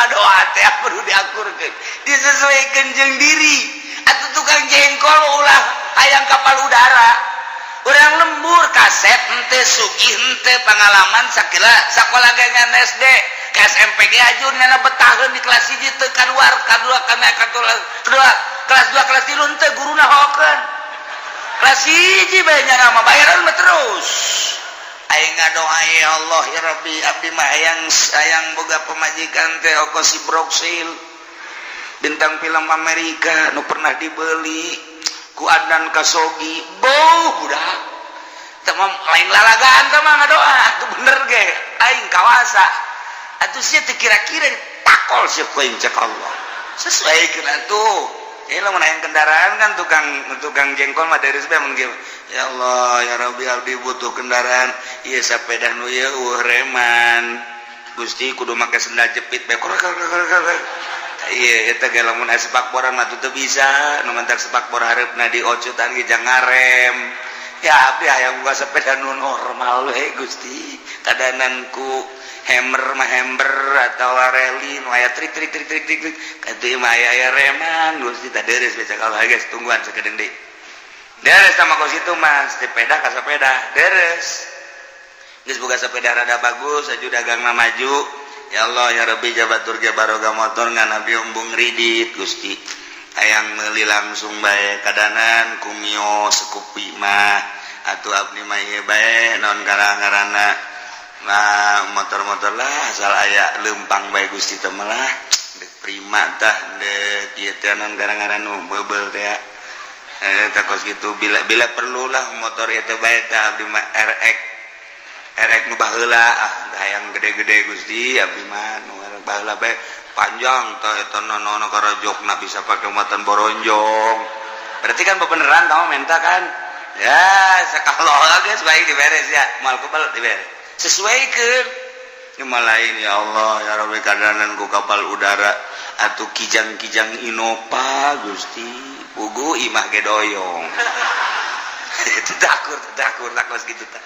ngadoa teh perlu diakurkeun disesuaikan jeung diri atuh tukang jengkol ulah hayang kapal udara urang lembur kaset henteu sugih henteu pengalaman sakila sakola gangan SD ke SMPG ajun ngana betaheun di kelas 1 teu kaluar kadua kana kedua kelas 2 kelas 3 henteu guruna hokeun kelas 1 bae nya mah bayaran mah terus aing ngadoa ya Allah ya Rabbi abdi mah hayang boga pamajikan teh okosi broksil bintang film Amerika nu pernah dibeli ku Adnan Kasogi budak teman lain lalagaan teman ngadoa itu bener ge aing kawasa atuh sia teu kira-kira ditakol sia ku aing cek Allah sesuaikeun atuh ya lamun hayang kendaraan kan tukang jengkol mah dari sebab mun ya Allah ya Rabbi abdi butuh kendaraan ieu sapeda nu ieu reman Gusti kudu make sendal jepit bae iya eta ge lamun sepak bola mah teu bisa nu mentak sepak bola hareupna diocotan ge jang ngarem ya abdi hayang boga sepeda nu normal we Gusti kadanan ku hammer atau rally nu aya trik katu mah aya reman Gusti tah deres beca kalau geus tungguan sakedeung deui deres sama kos itu mas sepeda ka sepeda deres geus boga sepeda rada bagus aju dagangna maju ya Allah ya Rabbi jabatur ge baroga motor ngan abdi umbung ridit Gusti hayang meuli langsung bae kadanan ku mio sekupi mah atuh abdi mah ieu bae naon ngaranna nah motor-motor lah asal aya leumpang bae Gusti teh mah dek prima tah dek ieu teh naon ngaranna nu beubel teh tah kos kitu bila perlu lah motor ieu teh bae tah abdi mah erek nu baheula hayang gede-gede Gusti abdi mah nu baheula bae panjang tah eta nono karajokna bisa pake muatan boronjong berarti kan beneran tah menta kan ya sakaloha geus bae diberes ya moal kubal diberes sesuaikeun nu lain ya Allah ya Rabbi kadanan ku kapal udara atuh kijang-kijang Innova Gusti pugu imah ge doyong takut takos gitu tah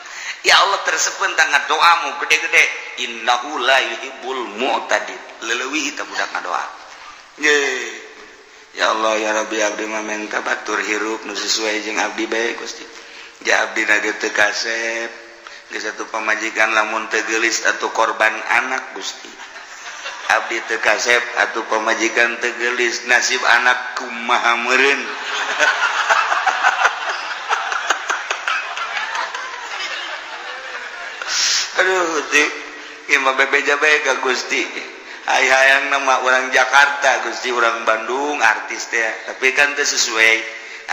ya Allah tersepen tangan doamu gede-gede innahu la yuhibbul mu'tadin leuwih kita budak ngadoa ye ya Allah ya Rabbi abdi mah minta batur hirup nu sesuai jeung abdi bae Gusti ja abdi na teu kasep geus atuh pamajikan lamun teu geulis atuh korban anak Gusti abdi teu kasep atuh pamajikan teu geulis nasib anak kumaha meureun aduh ieu mah bebeja bae ka Gusti hayang nama orang Jakarta Gusti orang Bandung artis teh tapi kan teu sesuai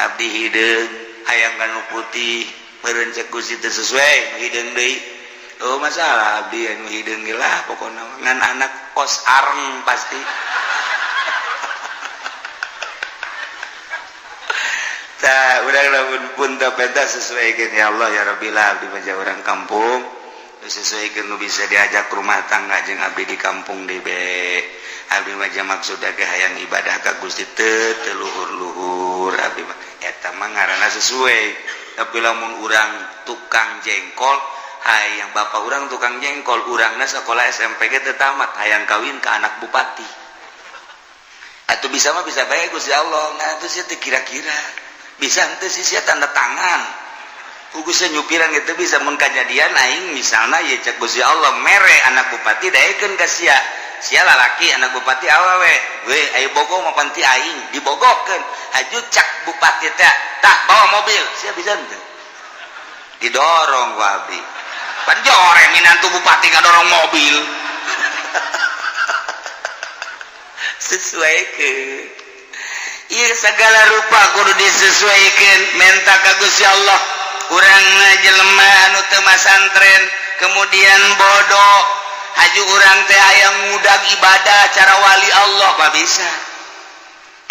abdi hideung hayang kanu putih meureun cek Gusti teu sesuai hideung deui oh masalah abdi anu hideung ge lah pokona ngan anak kos areng pasti tah urang lamun pun teu penta sesuaikeun ya Allah ya Rabbi lah abdi mah urang kampung sesuaikan nu bisa diajak rumah tangga jeung abdi di kampung deui be abdi mah maksud ge hayang ibadah ka Gusti teu luhur-luhur abdi mah eta mah ngaranna sesuai tapi lamun urang tukang jengkol hayang bapak urang tukang jengkol urangna sakola SMP ge teu tamat hayang kawin ka anak bupati atuh bisa mah bisa bae Gusti Allah nah atuh sia teu kira-kira bisa henteu sia tanda tangan Gugus nyupiran gitu bisa mun kajadian aing misalna ye cek Gusti Allah mere anak bupati daekeun ka sia lalaki anak bupati awewe we aya bogo mah panti aing dibogokeun haju cak bupati teh tah bawa mobil sia bisa henteu didorong ku abdi pan joreng minantu bupati ngadorong mobil sesuaikeun ieu segala rupa kudu disesuaikeun menta ka Gusti Allah urang jelema anu teu masantren kemudian bodoh haju urang teh hayang ngudag ibadah cara wali Allah pa bisa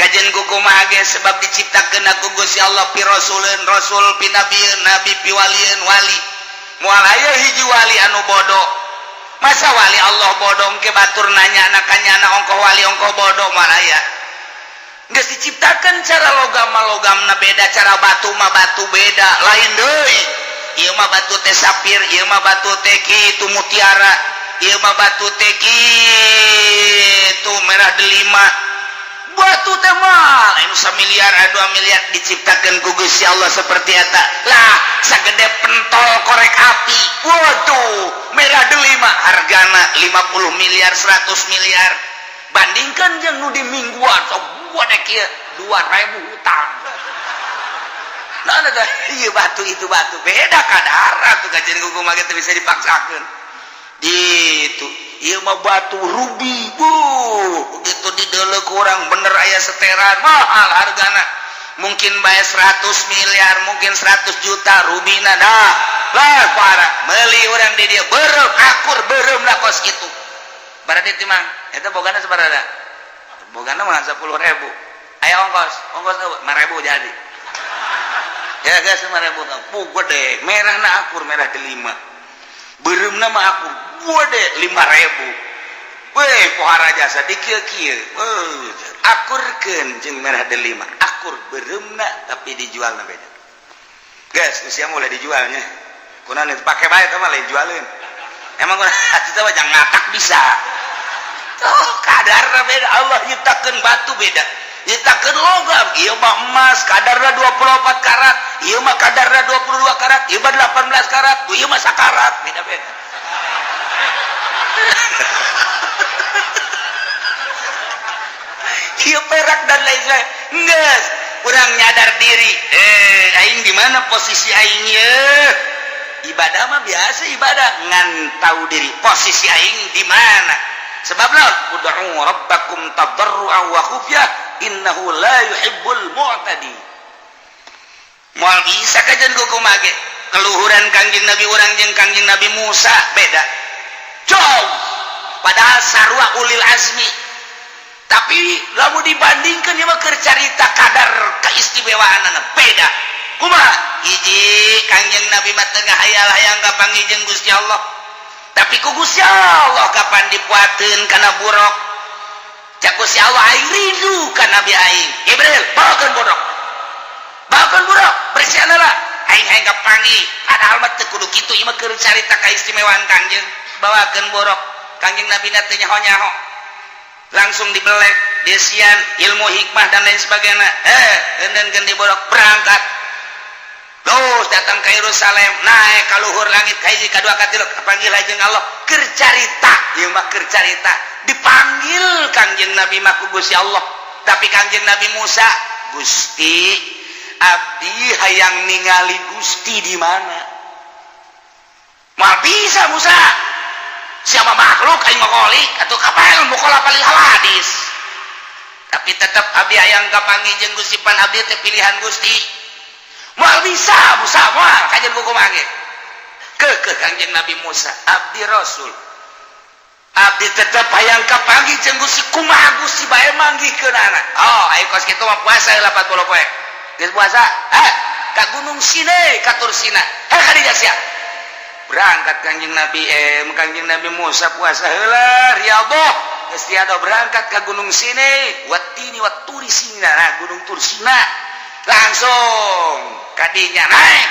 kajen kumaha ge sebab diciptakeun ku Gusti Allah pi rasulun rasul pi nabieun nabi pi walieun wali moal aya hiji wali anu bodoh masa wali Allah bodoh ke batur nanya anak kanyana ongkoh wali ongkoh bodoh moal aya geus diciptakeun cara logam-logamna beda cara batu mah batu beda lain deui ieu mah batu teh sapir ieu mah batu teh kitu mutiara ieu mah batu teh kitu merah delima batu teh mah anu 1 miliar 2 miliar diciptakeun ku Gusti Allah seperti eta lah sagede pentol korek api waduh merah delima hargana 50 miliar 100 miliar bandingkan jeung nu di mingguan sok buat kieu 2000 hutang nah ada ieu batu itu batu beda kadar tuh kajian kuku mah teh bisa dipaksakeun gitu ieu mah batu rubi begitu dideuleuh urang bener aya seteran mahal hargana mungkin bae 100 miliar mungkin 100 juta rubina dah lah parah meuli urang di dieu beureum akur beureumna kos kitu barade ti mang eta bogana sabaraha bogana mah 10.000 aya ongkos 5.000 jadi ya guys 5.000 kang gede merahna akur merah delima beureumna mah akur gede 5.000 weh pohara jasa dikieu-kieu akurkeun jeung merah delima akur beureumna tapi dijualna beda guys usia mulai dijualnya kunaon pake bae teh mah lain jualeun emang kunaon kita mah jangan ngatak bisa tuh kadarna beda Allah nyiptakeun batu beda nyiptakeun logam ieu mah emas kadarna 24 karat ieu mah kadarna 22 karat ieu mah 18 karat ieu mah sakarat beda-beda ieu perak dan lain-lain geus urang nyadar diri aing di mana posisi aing ye ibadah mah biasa ibadah ngan tahu diri posisi aing di mana sebab naon ud'u rabbakum tadarruan wa khufyah innahu la yuhibbul mu'tadi moal bisa kajen kuku mage keluhuran kangjeng Nabi urang jeung kangjeng Nabi Musa beda jauh padahal sarua ulil azmi tapi lamun dibandingkan ieu mah keur carita kadar kaistimewaanna beda kumaha hiji kangjeng Nabi mah teu ngahayal-hayang kapanggih jeung Gusti Allah tapi ku Gusti Allah kapan dipuateun kana buruk cak Gusti Allah aing rindu ka Nabi aing Jibril bawakeun buruk bersihan heula aing hayang kapanggih padahal mah teu kudu kitu ieu mah keur carita kaistimewaan kangjeng bawakeun buruk kangjeng Nabi na teu nyaho-nyaho langsung dibelek desian ilmu hikmah dan lain sebagainya eundeun diborok berangkat terus datang ke Yerusalem naik ka luhur langit ka hiji kadua katilu kapanggil jeung Allah keur carita ieu mah keur carita dipanggil kangjeng Nabi mah ku Gusti Allah tapi kangjeng Nabi Musa Gusti abdi hayang ningali Gusti di mana moal bisa Musa siapa makhluk aing makolik atau kapal mukola paling hadis tapi tetap abdi hayang kapanggih jeung Gusti pan abdi teh pilihan Gusti moal bisa Musa moal kajen kuku mage ke kangjeng Nabi Musa abdi rasul abdi tetap hayang kapanggih jeung Gusti kumaha Gusti bae manggihkeunana oh ayo kos kitu mah puasa 40 poe geus puasa ka gunung Sinai ka Tursina ka dinya sia berangkat kangjeng Nabi Musa puasa heula riyadhah geus tiada berangkat ke gunung Sinai watini waturi Sina nah gunung Tursina langsung kadinya naik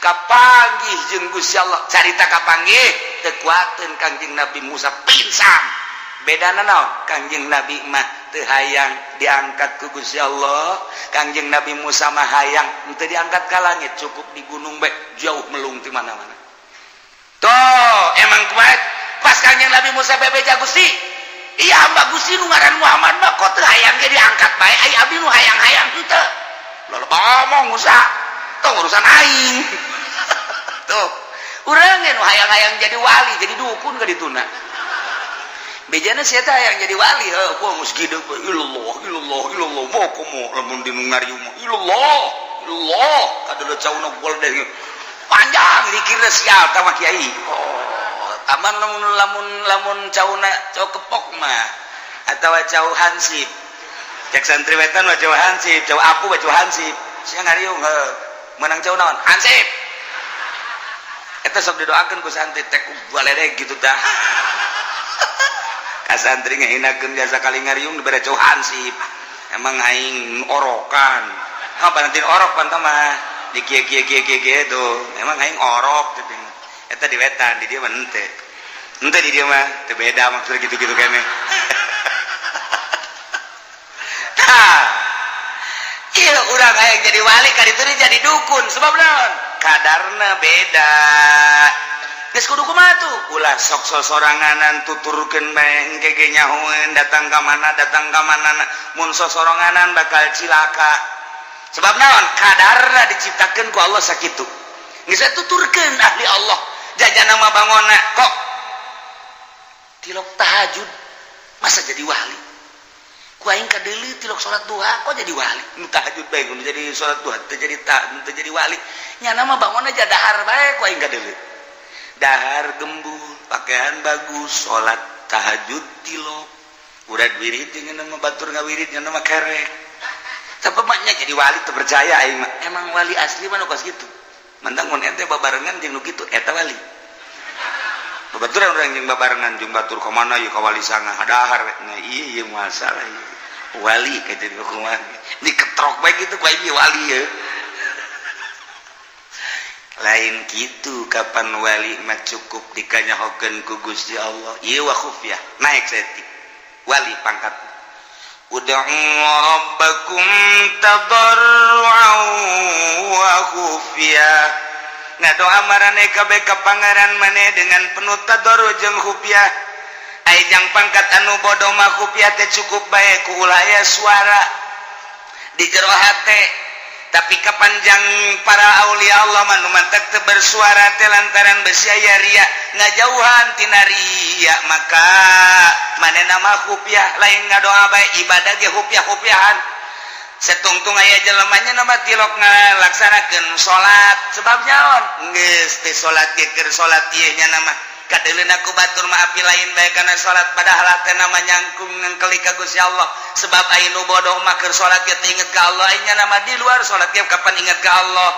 kapanggih jeung Gusti Allah carita kapanggih teu kuateun kangjeng Nabi Musa pinsang bedana naon kangjeng Nabi mah teu hayang diangkat ku Gusti Allah kangjeng Nabi Musa mah hayang teu diangkat ka langit cukup di gunung bae jauh melung di mana-mana toh emang kuat pas kangjeng Nabi Musa bebeja Gusti iya hamba Gusti nu ngaran Muhammad mah kok teu hayang ge diangkat bae ai abdi nu hayang-hayang henteu loba ngomong Musa tong urusan aing tuh urang nu hayang-hayang jadi wali jadi dukun ka dituna bejana sia teh hayang jadi wali heuh geus gideg ilallah moh komo lamun di nu ngariung ilallah kadeuleut cauna gol deh panjang dikira sial tah kiai aman lamun cauna cau kepok mah atawa cau hansip cek santri wetan mah cau hansip cau apu mah cau hansip sia ngariung heuh menang cau naon hansip eta sok didoakeun ku santri teh ku baledeg gitu tah ka santri ngahinakeun biasa kali ngariung dibere cau hansip emang aing orokan pantin orok pantah mah di kieu tuh emang aing orok eta di wetan di dieu mah henteu ente di dia mah teu beda maksudnya gitu-gitu kene. Nah, iya urang hayang jadi wali ka ditu jadi dukun sebab naon? Kadarna beda. Geus kudu kumaha tuh? Ulah sok sosoranganan tuturkeun bae engke nyahoeun datang ka mana mun sosoranganan bakal cilaka. Sebab naon? Kadarna diciptakeun ku Allah sakitu. Geus tuturkeun ahli Allah. Jajana mah bangonna kok tilok tahajud masa jadi wali? Ku aing kadeuleu tilok salat duha kok jadi wali? Nu tahajud bae nu jadi salat duha teu jadi wali. Nya nama bangonna ja dahar bae ku aing kadeuleu. Dahar gembul, pakaian bagus, salat tahajud tilok. Urad wirid jeung nama batur ngawirid nya nama kerek. Tapi maknya jadi wali teu percaya aing mah. Emang wali asli mah nu kos kitu. Mantang mun ente babarengan jeung nu kitu eta wali. Babaturan urang jeung babarengan jeung batur ka mana ieu ka wali sanga hadahar. Nah ieu masalah ieu. Wali ka jadi kumaha. Diketrok bae kitu ku aing wali ye. Lain gitu kapan wali mah cukup dikanyahokeun ku Gusti Allah. Ieu wa khufyah naik setik wali pangkat. Ud'u rabbakum tadarruan wa khufyah. Ngadoa marane kabeh ka pangeran maneh dengan penuh tadarru jeung khufyah. Ai jang pangkat anu bodoh mah khufyah teh cukup bae ku ulah aya suara di jero hate. Tapi kapanjang para aulia Allah manu mantak teu bersuara teh lantaran besi aya ria ngajauhan tina ria maka manehna mah khufyah lain ngadoa bae ibadah ge khufyah-khufyahan setungtung aya jelema nya nama tilok ngalaksanakeun salat sebab nyaon geus teh salat ge keur salat ieu nya nama kadeuleuna ku batur mah api lain bae kana salat padahal teh nama nyangkung ngengkeli ka Gusti Allah sebab aya nu bodoh mah keur salat ge teu inget ka Allah nya nama di luar salat ge kapan inget ka Allah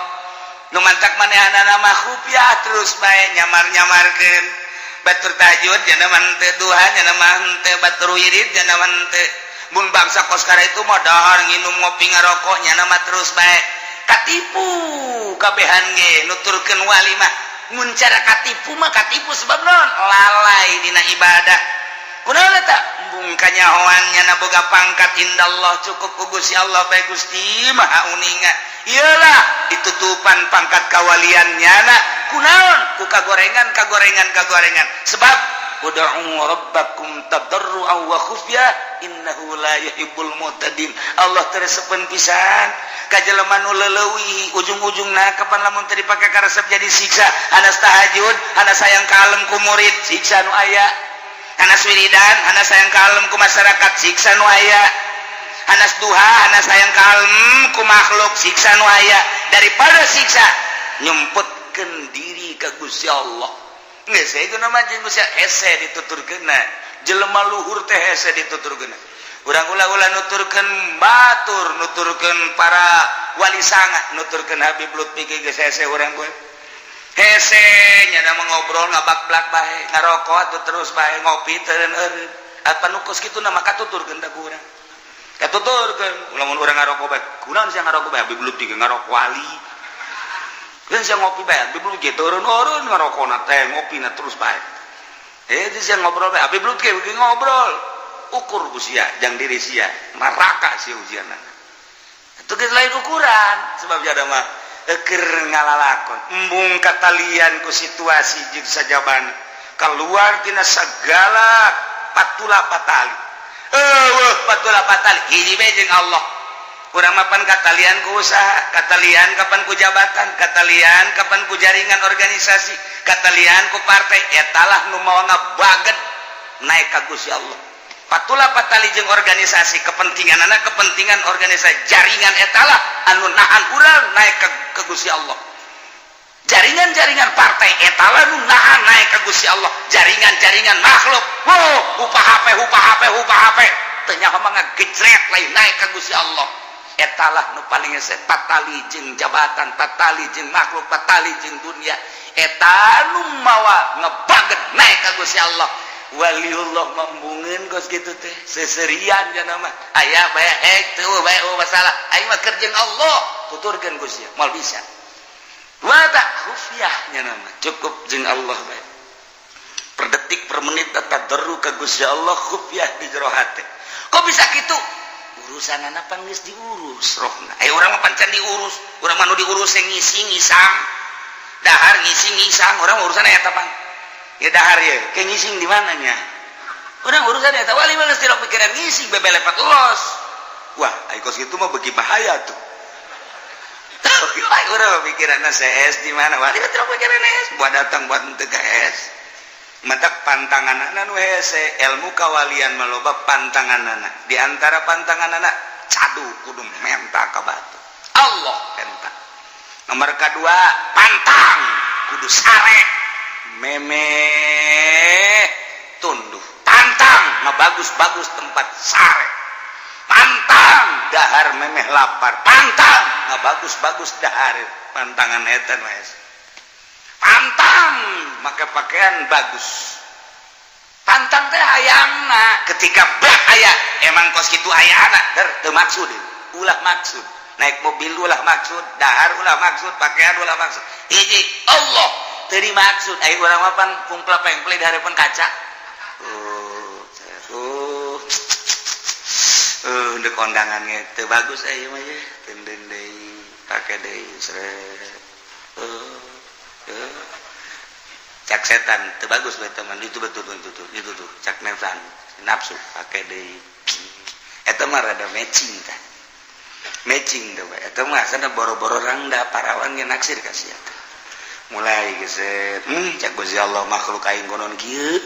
nu mantak manehna nama khufyah terus bae nyamar-nyamarkeun batur tahajud nya nama teu duha nya nama teu batur wirid nya nama teu mun bangsa koskara itu mah dahar nginum ngopi ngarokok nya nama terus bae katipu kabehan ge nuturkeun wali mah mun cara katipu mah katipu sebab naon lalai dina ibadah kunaon eta embung kanyahoan nya boga pangkat indallah cukup ku Gusti Allah bae Gusti maha uninga iyalah ditutupan pangkat kawalian nyana kunaon ku kagorengan sebab ud'u rabbakum tadarruan wa khufyah innahu la yuhibbul mu'tadin. Allah teresepen pisan ka jelema nu leuleuwih ujung-ujungna kapan lamun teu dipake karesep jadi siksa. Anas tahajud, anas sayang kalem ku murid, siksa nu aya. Anas wiridan, anas sayang kalem ku masyarakat, siksa nu aya. Anas duha, anas sayang kalem ku makhluk, siksa nu aya. Daripada siksa nyumputkeun diri ka Gusti Allah. Geus itu nama jeung Gusti hese dituturkeunna. Jelema luhur teh hese dituturkeunna. Urang ulah-ulah nuturkeun batur, nuturkeun para wali sanga, nuturkeun Habib Lutfi ge geus hese urang kuy. Hese nya nama ngobrol ngabak-blak bae, ngarokok atuh terus bae ngopi teu eureun. Apa nu kos kitu nama katuturkeun da ku urang. Katuturkeun, lamun urang ngarokok bae, kunaon sia ngarokok bae Habib Lutfi ge ngarokok wali. Dan saya ngopi bae, Habib Lutfi turun-turun ngarokona teh ngopina terus bae. Itu saya ngobrol bae, Habib Lutfi ge ngobrol. Ukur ku sia, jang diri sia, maraka sia ujianna. Itu geus lain ukuran, sebab jada mah keur ngalalakon. Embung katalian ku situasi jeung sajabana. Keluar tina sagala patula patali. Patula patali hiji bae jeung Allah. Kurang mapan katalian ku usaha, katalian kapan ku jabatan, katalian kapan ku jaringan organisasi, katalian ku partai, etalah nu mawa ngabaget naik ka Gusti Allah. Patulah patali jeung organisasi kepentinganana kepentingan organisasi jaringan etalah anu nahan urang naik ka Gusti Allah. Jaringan-jaringan partai etalah nu nahan naik ka Gusti Allah. Jaringan-jaringan makhluk, upah HP teu nyaho mah ngagejret lain naik ka Gusti Allah. Etalah nu paling hese patali jeung jabatan, patali jeung makhluk, patali jeung dunia. Eta nu mawa ngebaget naik ka Gusti Allah. Waliullah mambungeun kos kitu teh seserian cenah mah. Aya bae teu bae masalah. Aing mah keur jeung Allah tuturkeun Gusti moal bisa. Wa ta khufyah cenah mah cukup jeung Allah bae. Per detik per tadaru ka Gusti Allah khufyah di jero hate. Kok bisa gitu? Urusan anak pan geus diurus rohna. Urang mah pancan diurus. Urang mah nu diurus ngisi ngisang. Dahar ngisi ngisang, urang urusan eta pan. Ya dahar ye, ke ngising di mananya? Urang urusan eta wali mah geus tirok pikiran ngising bebelepat los. Wah, ai kos kitu mah beuki bahaya tuh. Tapi urang pikiranna CS di mana? Wali mah tirok pikiran CS, buat datang buat teu ka es. Matak pantanganana nu hese ilmu kawalian maloba pantanganana. Di antara pantanganana cadu kudu menta ka batu. Allah penta. Nomor kedua pantang kudu sare meme tunduh. Tantang mah bagus-bagus tempat sare. Pantang dahar memeh lapar. Pantang mah bagus-bagus dahar pantangan eta wes. Pantang make pakaian bagus. Pantang teh hayangna ketika bahaya emang kos kitu hayana teu maksud ulah maksud naik mobil ulah maksud dahar ulah maksud pakaian ulah maksud hiji Allah teu dimaksud aya urang mah pan kungkla pengple di hareupeun kaca untuk kondangan teu bagus aya mah ye tenden deui pake deui sret cak setan teu bagus we teman itu betul itu tuh cak nesan nafsu pake deui eta mah rada matching tah matching teh we eta mah sana boro-boro rangda parawan ge naksir ka sia mulai geus cak Gusti Allah makhluk aing konon kieu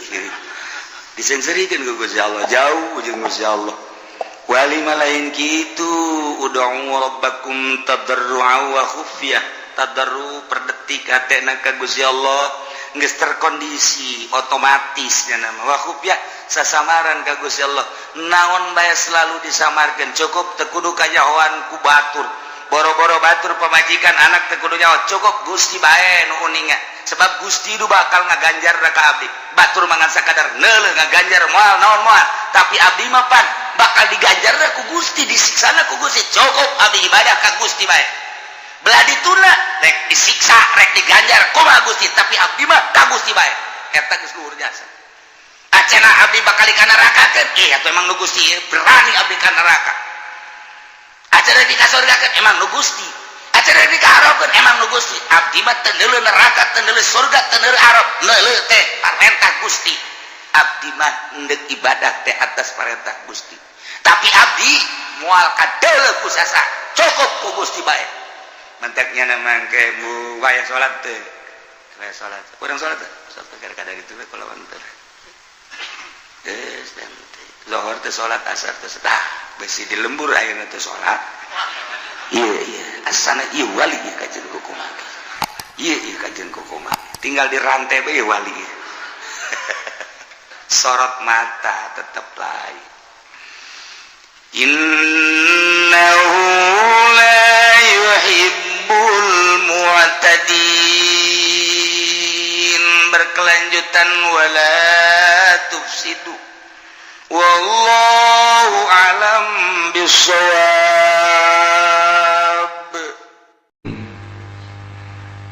disenserikeun ku Gusti Allah jauh jeung Gusti Allah wali malain kitu ud'u rabbakum tadarru'a wa khufyah tadarru per detik hatena ka Gusti Allah geus terkondisi otomatis nya nama wa khufyah sasamaran ka Gusti Allah naon bae selalu disamarkeun cukup teu kudu kajahoan ku batur boro-boro batur pamajikan anak teu kudu nyaho cukup Gusti bae nu uninga sebab Gusti itu bakal ngaganjar ka abdi batur mangan sakadar neuleuh ngaganjar moal naon moal tapi abdi mah pan bakal diganjar ku Gusti disiksana ku Gusti cukup abdi ibadah ka Gusti bae belah dituna rek disiksa rek diganjar kumaha Gusti tapi abdi mah ka Gusti bae eta geus luhur jasa acena abdi bakal di neraka keun atuh emang nu Gusti berani abdi ka neraka acena di ka surga keun emang nu Gusti acena di ka arep emang nu Gusti abdi mah teu neuleuh neraka teu neuleuh surga teu neuleuh arep neuleuh teh parentah Gusti abdi mah endek ibadah teh atas parentah Gusti tapi abdi moal kadeuleuh ku sasa cukup ku Gusti bae manteknya namang ke mu wayah salat teh wayah salat urang salat teh kada gitu we kalawan teh geus dan zuhur teh salat asar teh dah besi di lembur ayeuna teh salat iya asana ieu wali ieu kajeun kukumaha iya kajeun kukumaha tinggal di rantai bae wali sorot mata tetep lain innahu la yuhibbul mu'tadin berkelanjutan wala tufsidu wallahu alam bissawab.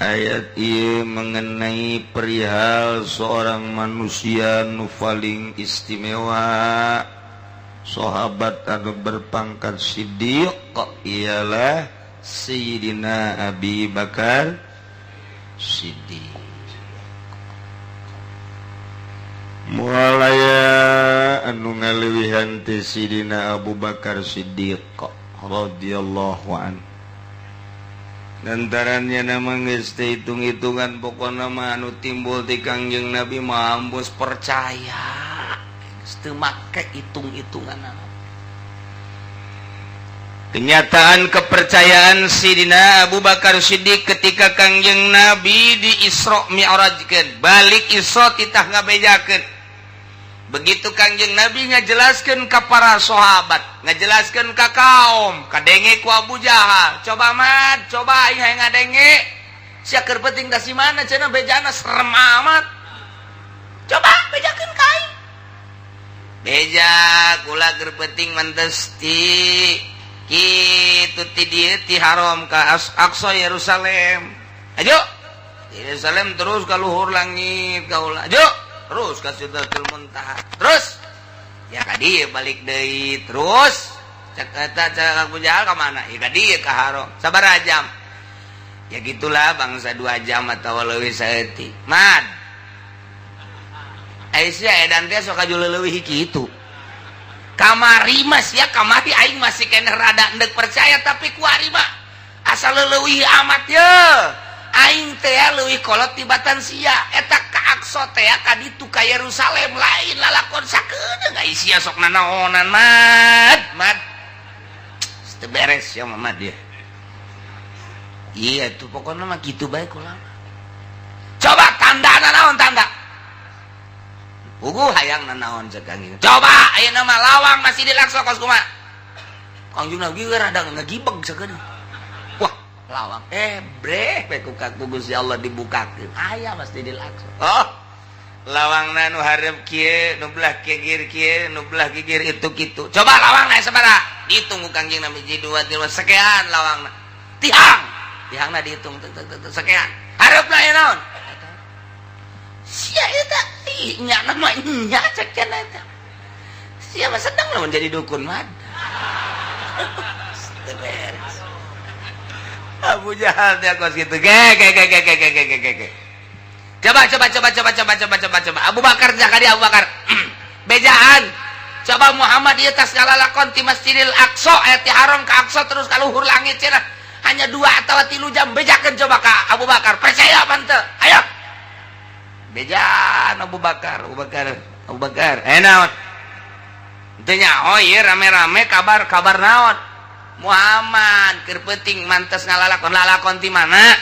Ayat ieu mengenai perihal seorang manusia nu paling istimewa sahabat anu berpangkat Siddiq ialah Sayyidina Abi Bakar Siddiq. Mulaya anu ngalewihan ti Sayyidina Abu Bakar Siddiq radhiyallahu anhu. Lantarannya nama geus teu hitung-hitungan pokona mah anu timbul ti Kangjeng Nabi mah ambus percaya. Teu make hitung-hitungan. Kenyataan kepercayaan Sayyidina Abu Bakar Siddiq ketika Kangjeng Nabi di Isra Mi'rajkeun, balik Isra titah ngabejakeun. Begitu Kangjeng Nabi ngajelaskeun ka para sahabat, ngajelaskeun ka kaum, kadenge ku Abu Jahal. Coba mat, coba aing hayang ngadenge. Sia keur penting da si mana cenah bejana serem amat. Coba bejakeun ka aing. Beja kula keur penting mantes ti kitu ti dieu ti haram ka Aqsa Yerusalem. Ayo Yerusalem terus ka luhur langit kaula. Ayo terus ka Sidratul Muntaha terus ya ka dieu balik deui terus cek eta cek Abu Jahal ka mana ya ka dieu ka Haro sabaraha jam ya gitulah bangsa 2 jam atau leuwih saeutik mad Aisyah edan teh sok kajul leuwih kitu kamari mas ya kamari aing masih kena rada endek percaya tapi ku ari mah asal leuwih amat ye aing teh leuwih kolot tibatan sia eta ka Aqsa teh ka ditu ka Yerusalem lain lalakon sakedeung Aisyah sok nanaonan mad teu beres ya mah dia iya tuh pokoknya mah gitu baik ulama coba tanda naon tanda Ugu hayang nanaon segang itu. Coba ayeuna mah lawang masih dilakso kos kumaha. Kangjung Nabi rada ngagibeg sakeun. Wah, lawang breh we ku Gusti Allah dibukakeun. Aya mesti dilakso. Oh. Lawangna nu hareup kieu, nu belah gigir kieu, nu belah gigir itu kitu. Coba lawangna sabaraha? Dihitung ku Kangjeng Nabi 2 3 sekian lawangna. Tihangna dihitung sekian. Hareupna aya naon? Sia eta nya nama nya cek cenah eta. Sia mah sedang lamun jadi dukun mah. Abu Jahal teh kos kitu. Coba. Abu Bakar jaka dia Abu Bakar. Bejaan. Coba Muhammad ieu tas ngalalakon ti Masjidil Aqsa aya ti Haram ka Aqsa terus ka luhur langit cenah. Hanya 2 atau 3 jam bejakeun coba ka Abu Bakar. Percaya apa henteu? Ayo. Bejaan Abu Bakar. Naon? Tanya, oh iya rame-rame kabar naon? Muhammad keur peuting mantes lalakon ti mana?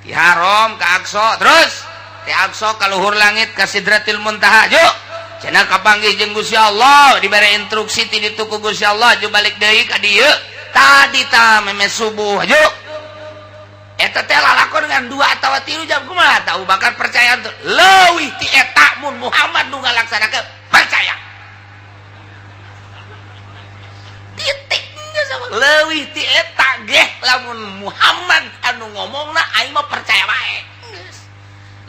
Ti Haram ka Aqsa, terus ti Aqsa ka luhur langit ka Sidratil Muntaha. Juk, cenah kapanggih jeung Gusti Allah, dibere instruksi ti ditu ku Gusti Allah, juk balik deui ka dieu. Tadi ta meme subuh, juk. Eta teh lalakon dengan 2 atau 3 jam kumaha Abu Bakar percaya tuh leuwih ti eta mun Muhammad nu ngalaksanakeun percaya titik geus leuwih ti eta geh lamun Muhammad anu ngomongna aing mah percaya bae geus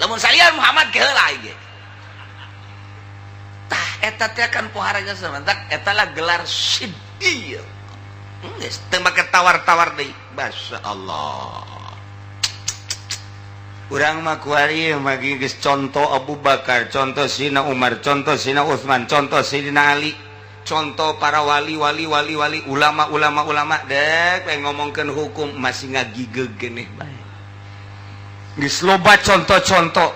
lamun salian Muhammad ge heula ge tah eta teh kan pohara geus mantak eta lah gelar siddiq geus teu make tawar-tawar deui masyaallah. Urang mah kuari magi geus contoh Abu Bakar, contoh Sina Umar, contoh Sina Utsman, contoh Sidina Ali, contoh para wali, ulama dek we ngomongkeun hukum masih ngagigeg keneh bae. Geus loba contoh-contoh.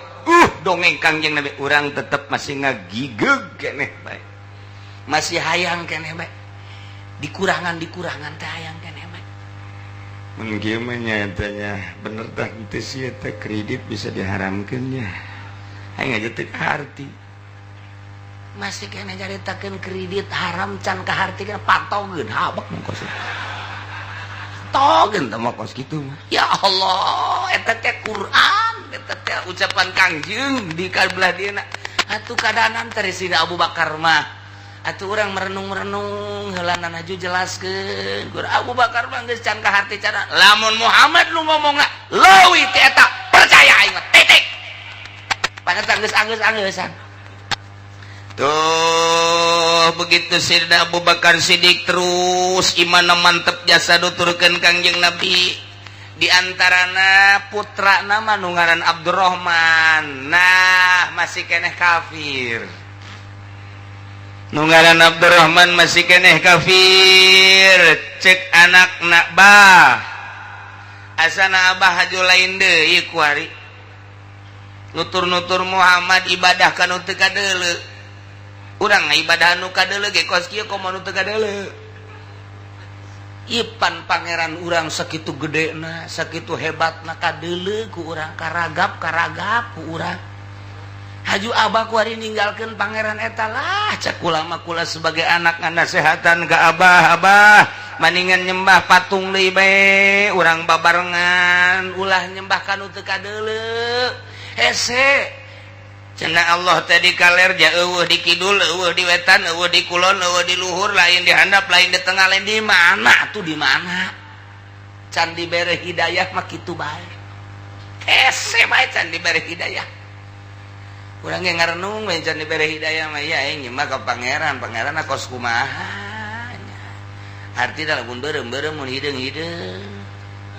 Dongeng Kangjeng Nabi urang tetep masih ngagigeg keneh bae. Masih hayang keneh bae. Dikurangan teh hayang keneh bae. Mun kieu mah nyatanya bener tah teu sia teh kredit bisa diharamkeun nya. Aing aja teu kaharti. Masih kena caritakeun kredit haram can kahartikeun patogeun habak mongkos. Togeun teh mongkos kitu mah. Ya Allah, eta teh Quran, eta teh ucapan Kangjeng di kabelah dieuna. Atuh kadanan teh Sina Abu Bakar mah. Atuh urang merenung heulanan haju jelaskeun. Abu Bakar mah geus can kaharti cara. Lamun Muhammad lu ngomongna leuwih ti eta percaya aing mah titik. Paneta geus anggeus-angeusan. Tuh begitu Sayyidina Abu Bakar Siddiq terus imanna mantep jasa nuturkeun Kangjeng Nabi. Di antarana putra nama nu ngaran Abdurrahman. Nah, masih keneh kafir. Nungaran Abdurrahman masih keneh kafir. Cek anak nak bah asana abah haju lain deui kuari nutur-nutur Muhammad ibadah kanu teu kadeuleu urang ibadah anu kadeuleu ge kos kieu komo nu teu kadeuleu ipan pangeran urang sakitu gedena sakitu hebatna kadeuleu ku urang karagap ku urang haju abah kuari ninggalkeun pangeran eta lah cak ulama kula sebagai anak ngasehatan ka abah maningan nyembah patung deui bae urang babarengan ulah nyembah kanu teu kadeuleu hese cenah Allah tadi kalerja eueuh di kidul eueuh di wetan eueuh di kulon eueuh di luhur lain di handap lain di tengah lain di mana tuh di mana can dibere hidayah mah kitu bae hese bae can dibere hidayah urang ge ngarenung we can dibere hidayah mah ya aing mah ka pangeran kos kumaha nya artina lamun beureum-beureum mun hideung-hideung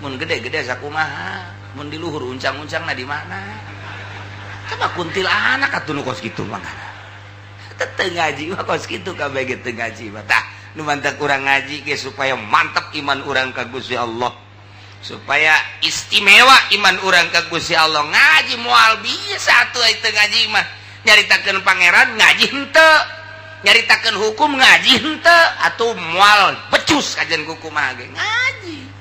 mun gede-gede sakumaha mun di luhur uncang-uncangna di mana coba kuntil anak atuh nu kos kitu mah teu ngaji mah kos kitu kabeh ge teu ngaji mah tah nu mantak urang ngaji ge supaya mantap iman urang ka Gusti Allah supaya istimewa iman urang ka Gusti Allah ngaji moal bisa atuh teu ngaji mah nyaritakeun pangeran ngaji henteu nyaritakeun hukum ngaji henteu atuh moal becus kajen kumaha ge ngaji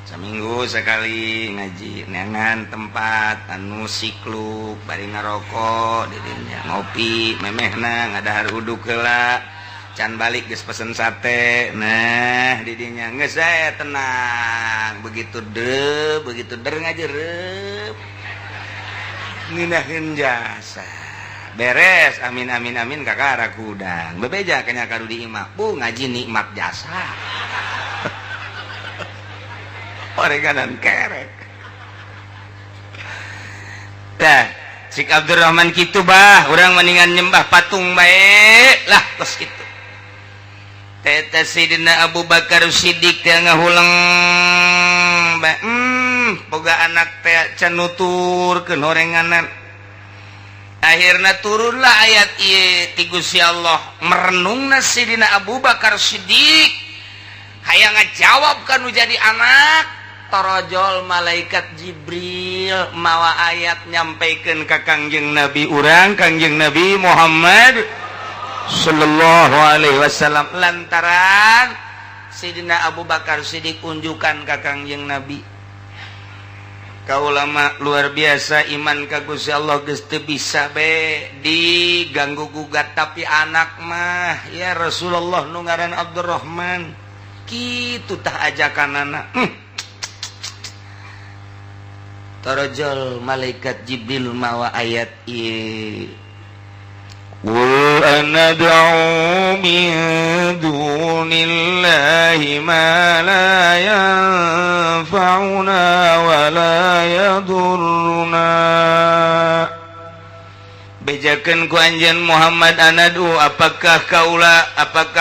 saminggu sekali ngaji neangan tempat anu sikluk bari ngarokok di dinya ngopi memehna ngadahar uduk heula can balik geus pesen sate nah didinya geus saya tenang begitu der ngajerep ngeunaheun jasa beres amin amin amin kakara kudang bebeja kanya kadu di imah bu ngaji nikmat jasa orenganan kerek tah Sik Abdurrahman kitu bah urang mendingan nyembah patung bae lah tos kitu Teta Sayyidina Abu Bakar Siddiq teh ngahulang boga anak teh can nuturkeun horenganan akhirna turunlah ayat ieu ti Gusti Allah merenungna Sayyidina Abu Bakar Siddiq hayang ngajawab kanu jadi anak torojol malaikat Jibril mawa ayat nyampaikeun ka Kangjeng Nabi urang Kangjeng Nabi Muhammad sallallahu alaihi wasallam lantaran Sayyidina Abu Bakar Siddiq unjukan ka Kangjeng Nabi ka ulama luar biasa iman ka Gusti Allah geus teu bisa be diganggu gugat tapi anak mah ya Rasulullah nu ngaran Abdurrahman kitu tah ajakanana tarajal malaikat Jibril mawa ayat ieu Qul anad'u min dunillahi ma la yanfa'una wa la yadurruna bejakeun ku anjeun Muhammad anad'u apakah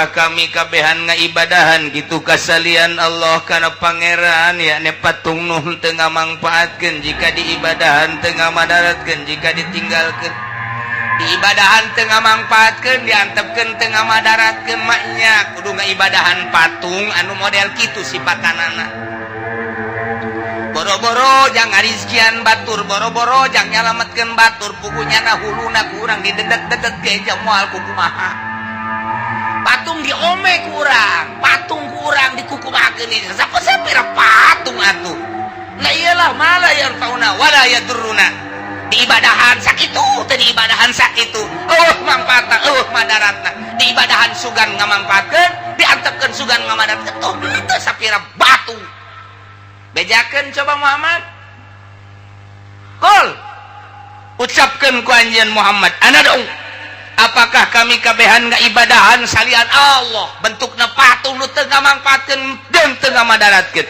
kami kabehan ngaibadahan kitu kasalian Allah kana pangeran yakni patung nu teu ngamangpaatkeun jika diibadahan teu ngamadaratkeun jika ditinggalkeun diibadahan teu ngamangpaatkeun diantepkeun teu ngamadaratkeun maknya kudu ngaibadahan patung anu model kitu sipatanana boro-boro jang ngarizkian batur boro-boro jang nyalametkeun batur pugunyana huluna ku urang didedet-dedet ge jang moal kukumaha patung diome ku urang patung ku urang dikukumakeun ieu sapira patung atuh nah iyalah mala yarfauna wala yadurruna diibadahan sakitu teh diibadahan sakitu mangpaatna madaratna diibadahan sugan ngamangpaatkeun diantepkeun sugan ngamadatkeun tuh teu sapira batu bejakeun coba Muhammad Qul ucapkeun ku anjeun Muhammad anad'u apakah kami kabehan ngaibadahan salian Allah bentukna patung nu teu ngamangpaatkeun jeung teu ngamadaratkeun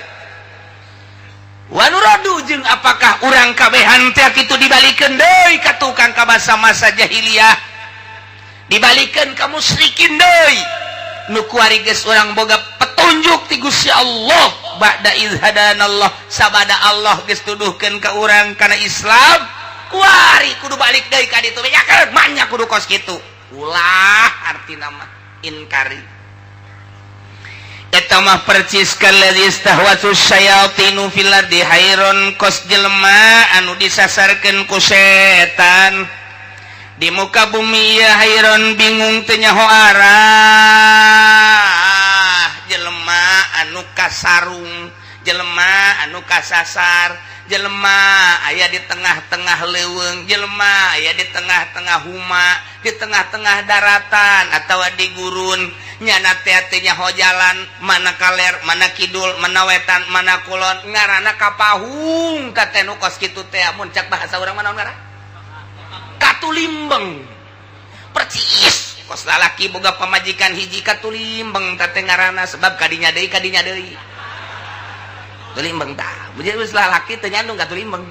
wanuradu jeung apakah urang kabehan teh kitu dibalikeun deui ka tukang ka masa-masa jahiliyah dibalikeun ka musyrikin deui nu kuari geus urang boga petunjuk ti Gusti Allah ba'da iz hadanallah sabada Allah geus tuduhkeun ka urang kana Islam kuari kudu balik deui ka ditu bejakeun manya kudu kos kitu ulah artina mah inkari eta mah percis kalladzi istahwatu syayatinu fil ardi hayron kos jelema anu disasarkeun ku setan di muka bumi ya hayron bingung teu nyaho arah jelema anu kasarung jelema anu kasasar jelema aya di tengah-tengah leuweung jelema aya di tengah-tengah huma di tengah-tengah daratan atawa di gurun nyana teh teh nyaho jalan mana kaler mana kidul mana wetan mana kulon ngaranna kapahung ka teh nu kos kitu teh mun cak bahasa urang mah naon ngaran katulimbeng percis kos lalaki boga pamajikan hiji katulimbeng teh ngaranna sebab kadinya deui tulimbeng tah jadi geus lalaki teu nyandung katulimbeng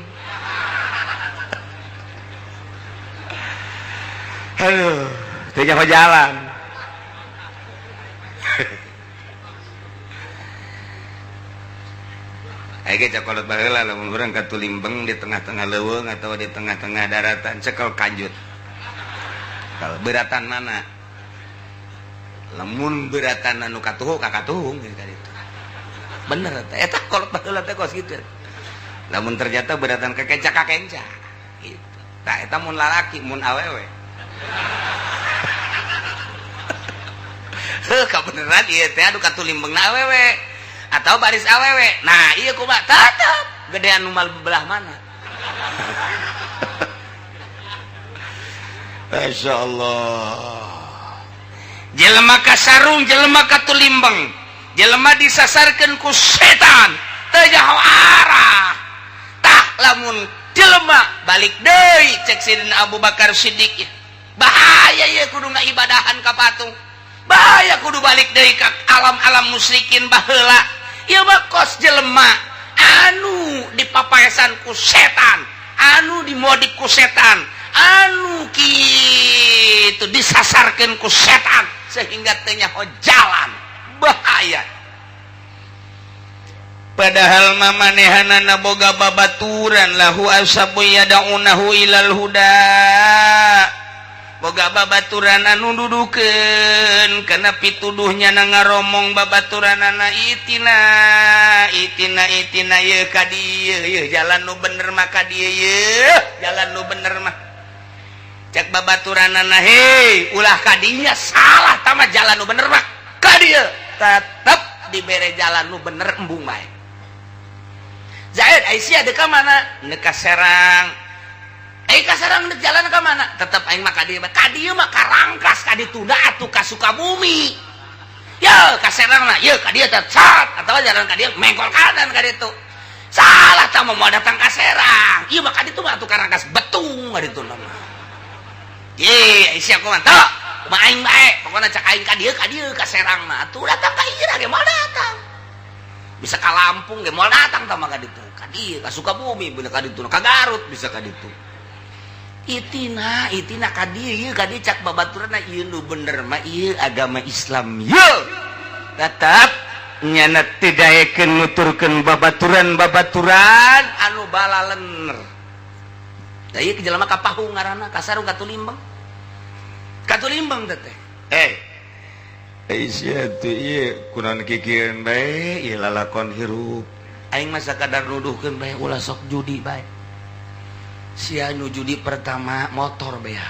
Aduh, teu nyaho jalan. Aya cokolot baheula lamun urang ka Tulimbeng di tengah-tengah leuweung atawa di tengah-tengah daratan cekel kanjut. Kalau beratan mana? Lamun beratan anu katuhu ka katuhung gitu kan itu. Bener eta kolot baheula teh kos kitu. Lamun ternyata beratan ka kenca ka kenca. Gitu. Tah eta mun lalaki mun awewe. Heuh kabeneran ieu teh anu katulimbengna awewe atau baris awewe. Nah, ieu kumaha? Tetep gedean nu mal belah mana. Masya Allah. Jelema kasarung, jelema katulimbeng, jelema disasarkeun ku setan, teu nyaho arah. Tah lamun jelema balik deui cek Sidina Abu Bakar Siddiq. Bahaya ieu kudu ngaibadahan ka patung. Bahaya kudu balik deui ka alam-alam musyrikin baheula. Ieu mah kos jelema anu dipapaesan ku setan, anu dimodik ku setan, anu kitu disasarkeun ku setan sehingga teu nyaho jalan. Bahaya. Padahal mamanehanana boga babaturan lahu asabu yadaunahu ilal huda. Boga babaturan anu dudukeun kana pituduhnya ngaromong babaturanana itina ye ka dieu ye jalan nu bener mah ka dieu ye jalan nu bener mah cek babaturanana hei ulah ka dinya salah tah mah jalan nu bener mah ka dieu tetep dibere jalan nu bener embung bae. Zaid Aisyah deka mana deka Serang kasarang dek jalan ke mana? Tetap aing mah ka dieu mah karangkas ka ditunda atuh ka Sukabumi. Ya ka Serang mah ye ka dieu teh cat atawa jalan ka dieu mengkol kanan ka ditu. Salah tah mau datang ka Serang. Ieu mah ka ditu mah atuh karangkas betung ka ditu mah. Ye Aisyah kumaha teu? Kumaha aing bae pokona cak aing ka dieu ka Serang mah atuh datang ka ieu ge moal datang. Bisa ka Lampung ge moal datang tah mah ka ditu. Ka dieu ka Sukabumi bener ka ditu ka Garut bisa ka ditu. Itina ka dieu ka dieu cak babaturanna ieu nu bener mah ieu agama Islam ye. Tetep nyana teu daekeun nuturkeun babaturan anu balalener. Da ieu jelema kapahu ngaranna kasarung katulimbeng. Katulimbeng teh. Aisyah teh ieu kunaon kikieun bae ieu lalakon hirup. Aing mah sakadar nuduhkeun bae ulah sok judi bae. Sia nu judi pertama motor bea.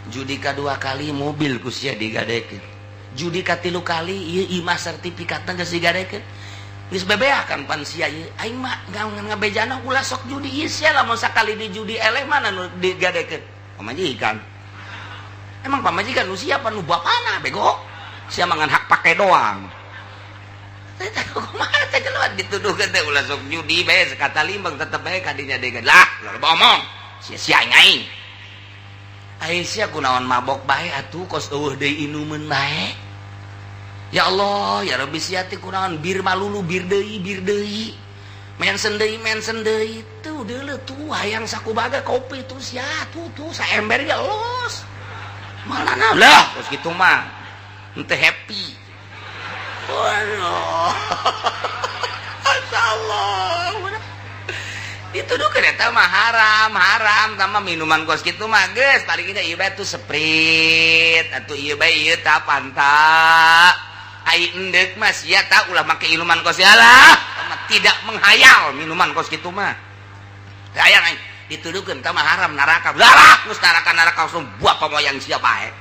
Judi kedua kali mobil ku sia digadekeun. Judi katilu kali ieu imah sertifikatna geus digadekeun. Geus bebeakan pan sia ieu. Aing mah ngabejana ulah sok judi ieu sia lamun sakali di judi eleh mana nu digadekeun. Pamajikan. Emang pamajikan nu sia apa nu bapana bego? Sia mangan hak pake doang. Teh kumaha teh keluar dituduhkeun teh ulah sok judi bae sakata limbang tetep bae ka dinya degan. Lah, loba omong. Sia-sia aing. Aisyah kunaon mabok bae atuh kos eueuh deui inumeun bae. Ya Allah, ya Rabbi sia teh kunaon bir malulu bir deui. Mensen deui tuh deuleu tuh hayang sakubaga kopi tuh sia tuh saember ge los. Malana lah kos kitu mah. Henteu happy. Waduh, Masya Allah. Dituduhkeun eta mah haram, tambah minuman kos kitu mah geus paling ieu bae tuh Sprite atuh ieu bae ieu tah Fanta. Ai endek mah sia tah ulah make minuman kos lah. Tidak menghayal minuman kos kitu mah. Hayang aing dituduhkeun tah mah haram neraka. Larak geus neraka buah pamoyang sia bae.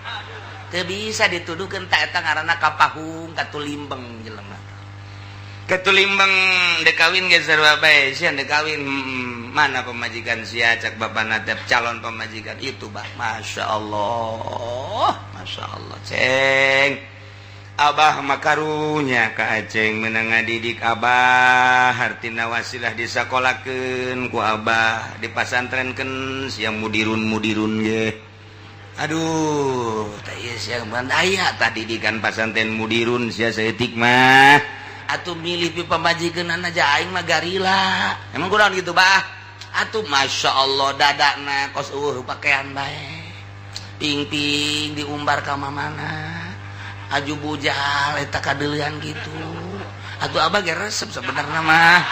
Teu bisa dituduhkeun tah eta ngaranna kapahung katulimbeng jelema. Katulimbeng dek kawin ge sarua bae, sia dek kawin mana pemajikan sia cak bapana teh calon pemajikan itu bah. Masya Allah ceng. Abah makarunya ka aceng meunang ngadidik abah hartina wasilah disakolakeun ku abah dipasantrenkeun sia mudirun ge. Aduh, tah ieu sia aya tah didikan pasantren mudirun sia saeutik mah. Atuh milih pi pamajikeunana aja aing mah garila. Emang kunaon gitu, Bah? Atuh masyaallah dadana kos pakaian bae. ping-ping diumbar ka mana aju bujal eta kadeulean gitu atuh abah ge resep sebenarnya mah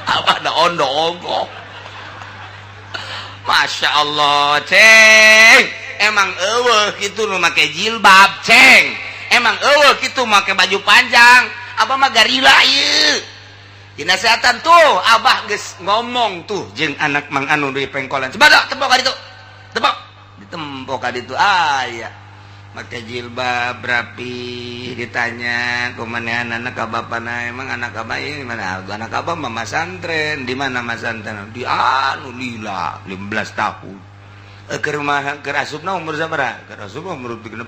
abah da ondo-ondo Masya Allah ceng emang eueuh kitu nu make jilbab ceng emang eueuh kitu make baju panjang abah mah garila ieu dinasehatan tuh abah geus ngomong tuh jeung anak mang anu di pengkolan coba dah tepok ka ditu tepok ditempok ka ditu aya make jilbab rapi ditanya kumanehan anak abapana emang anak abah ini mana anak abah mah masantren di mana masantren di anu lila 15 tahun ke rumah ke asupna umur sabaraha ke asupna umur 16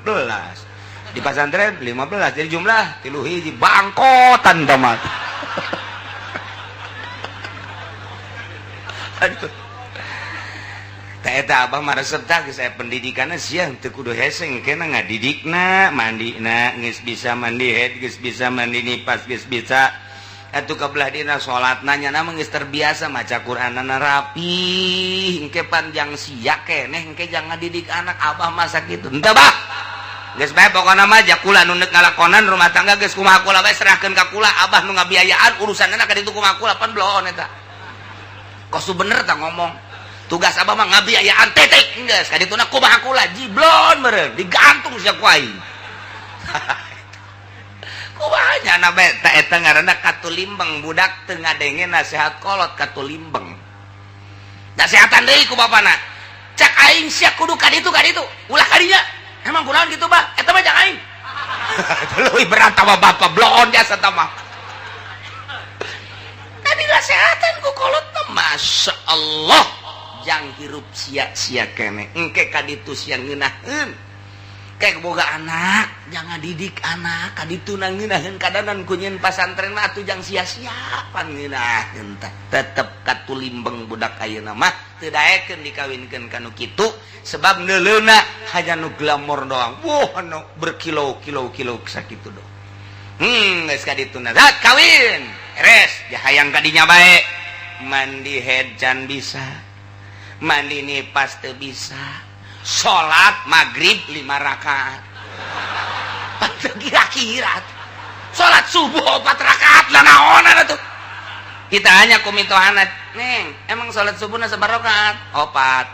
di pasantren 15 jadi jumlah 3 hiji bangkotan tamat aduh eta abah mah resep tah geus aya pendidikanna sia teu kudu hese engkena ngadidikna mandina geus bisa mandi head geus bisa mandi nipas geus bisa atuh kabelah dina salatna nya mah geus terbiasa maca Qur'anana rapi engke panjang sia keneh engke jangan ngadidik anak abah masa kitu henteu bah geus bae pokona mah jakula nu neuk ngalakonan rumah tangga geus kumaha kula bae serahkeun ka kula abah nu ngabiayaan urusanna ka ditu kumaha kula pan blon eta kosu bener tah ngomong tugas abah mah ngabiayaan tetek geus kadituna kumaha kula jiblon meureun digantung sia ku aing kumaha nya bae ta eta ngaranna katulimbeng budak teu ngadenge nasihat kolot katulimbeng nasehatan deui ku bapana cak aing sia kudu kaditu ulah kadinya emang kunaon kitu bah eta mah cak aing leuwih berat tama bapak blon jasa tama tadi nasehatan ku kolot masya Allah jang hirup sia-sia kene engke kaditu sia ngeunaheun kayak boga anak jangan didik anak kaditu na ngeunaheun kadanan ku nyeun pasantren mah atuh jang sia-sia pan ngeunaheun teh tetep katulimbeng budak ayeuna mah teu daekeun dikawinkeun kanu kitu sebab neuleuna hanya nu glamor doang wah anu berkilo-kilo sakitu doang geus kadituna zat kawin res jahayang kadinya bae mandi head can bisa mandi nipas teu bisa salat maghrib 5 rakaat pateu kira-kira salat subuh 4 rakaat lah naonan atuh kita hanya kumitohana neng emang salat subuhna sabaraha rakaat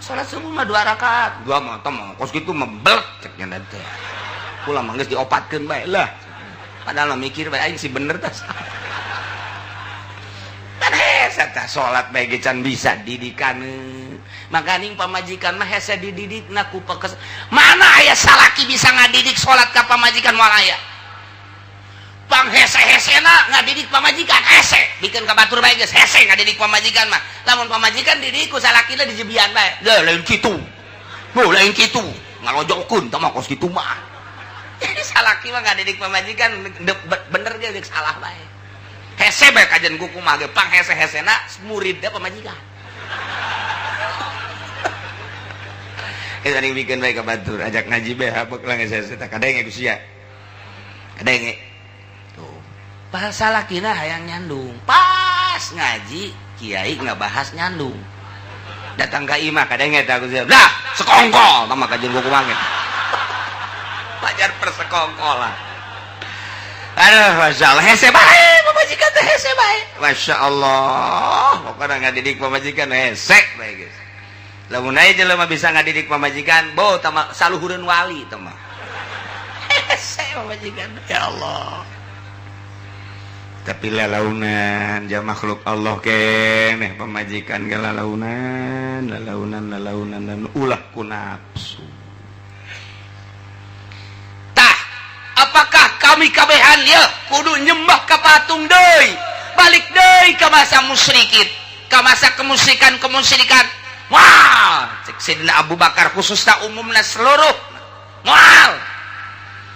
4 salat subuh mah 2 rakaat 2 mah tah kos kitu mah belek cek nya teh kula mah geus diopatkeun bae lah padahal mah mikir bae aing si bener tah kan hese tah salat bae ge can bisa didikaneun makaning pamajikan mah hese dididikna ku pekes mana aya salaki bisa ngadidik salat ka pamajikan moal aya pang hese-hesena ngadidik pamajikan hese bikin ka batur bae geus hese ngadidik pamajikan mah lamun pamajikan didik ku salakina dijebian bae lain kitu lain kitu ngalojokkeun tah mah kos kitu mah jadi salaki mah ngadidik pamajikan bener ge geus salah bae hese bae kajen kuku mah ge pang hese-hesena muridna pamajikan kita bikin bae ka batur ajak ngaji bae habek lah hese-hese tah kadenge ku sia kadenge tuh pas salakina hayang nyandung pas ngaji kiai ngabahas nyandung datang ka imah kadenge tah ku sia dah sekongkol tah mah kajen kuku mah ge pajar persekongkolan aduh masya Allah hese bae pamajikan teh hese bae masya Allah pokoknya ngadidik pamajikan hese bae guys lamun aya jelema bisa ngadidik pamajikan bo tama saluhureun wali teh mah hese pamajikan ya Allah tapi lalaunan ja makhluk Allah keneh pamajikan ge lalaunan dan ulah ku nafsu apakah kami kabehan ya kudu nyembah ka patung deui balik deui ka masa musyrikin ka masa kemusyrikan wah cek Sayyidina Abu Bakar khususna umumna seluruh moal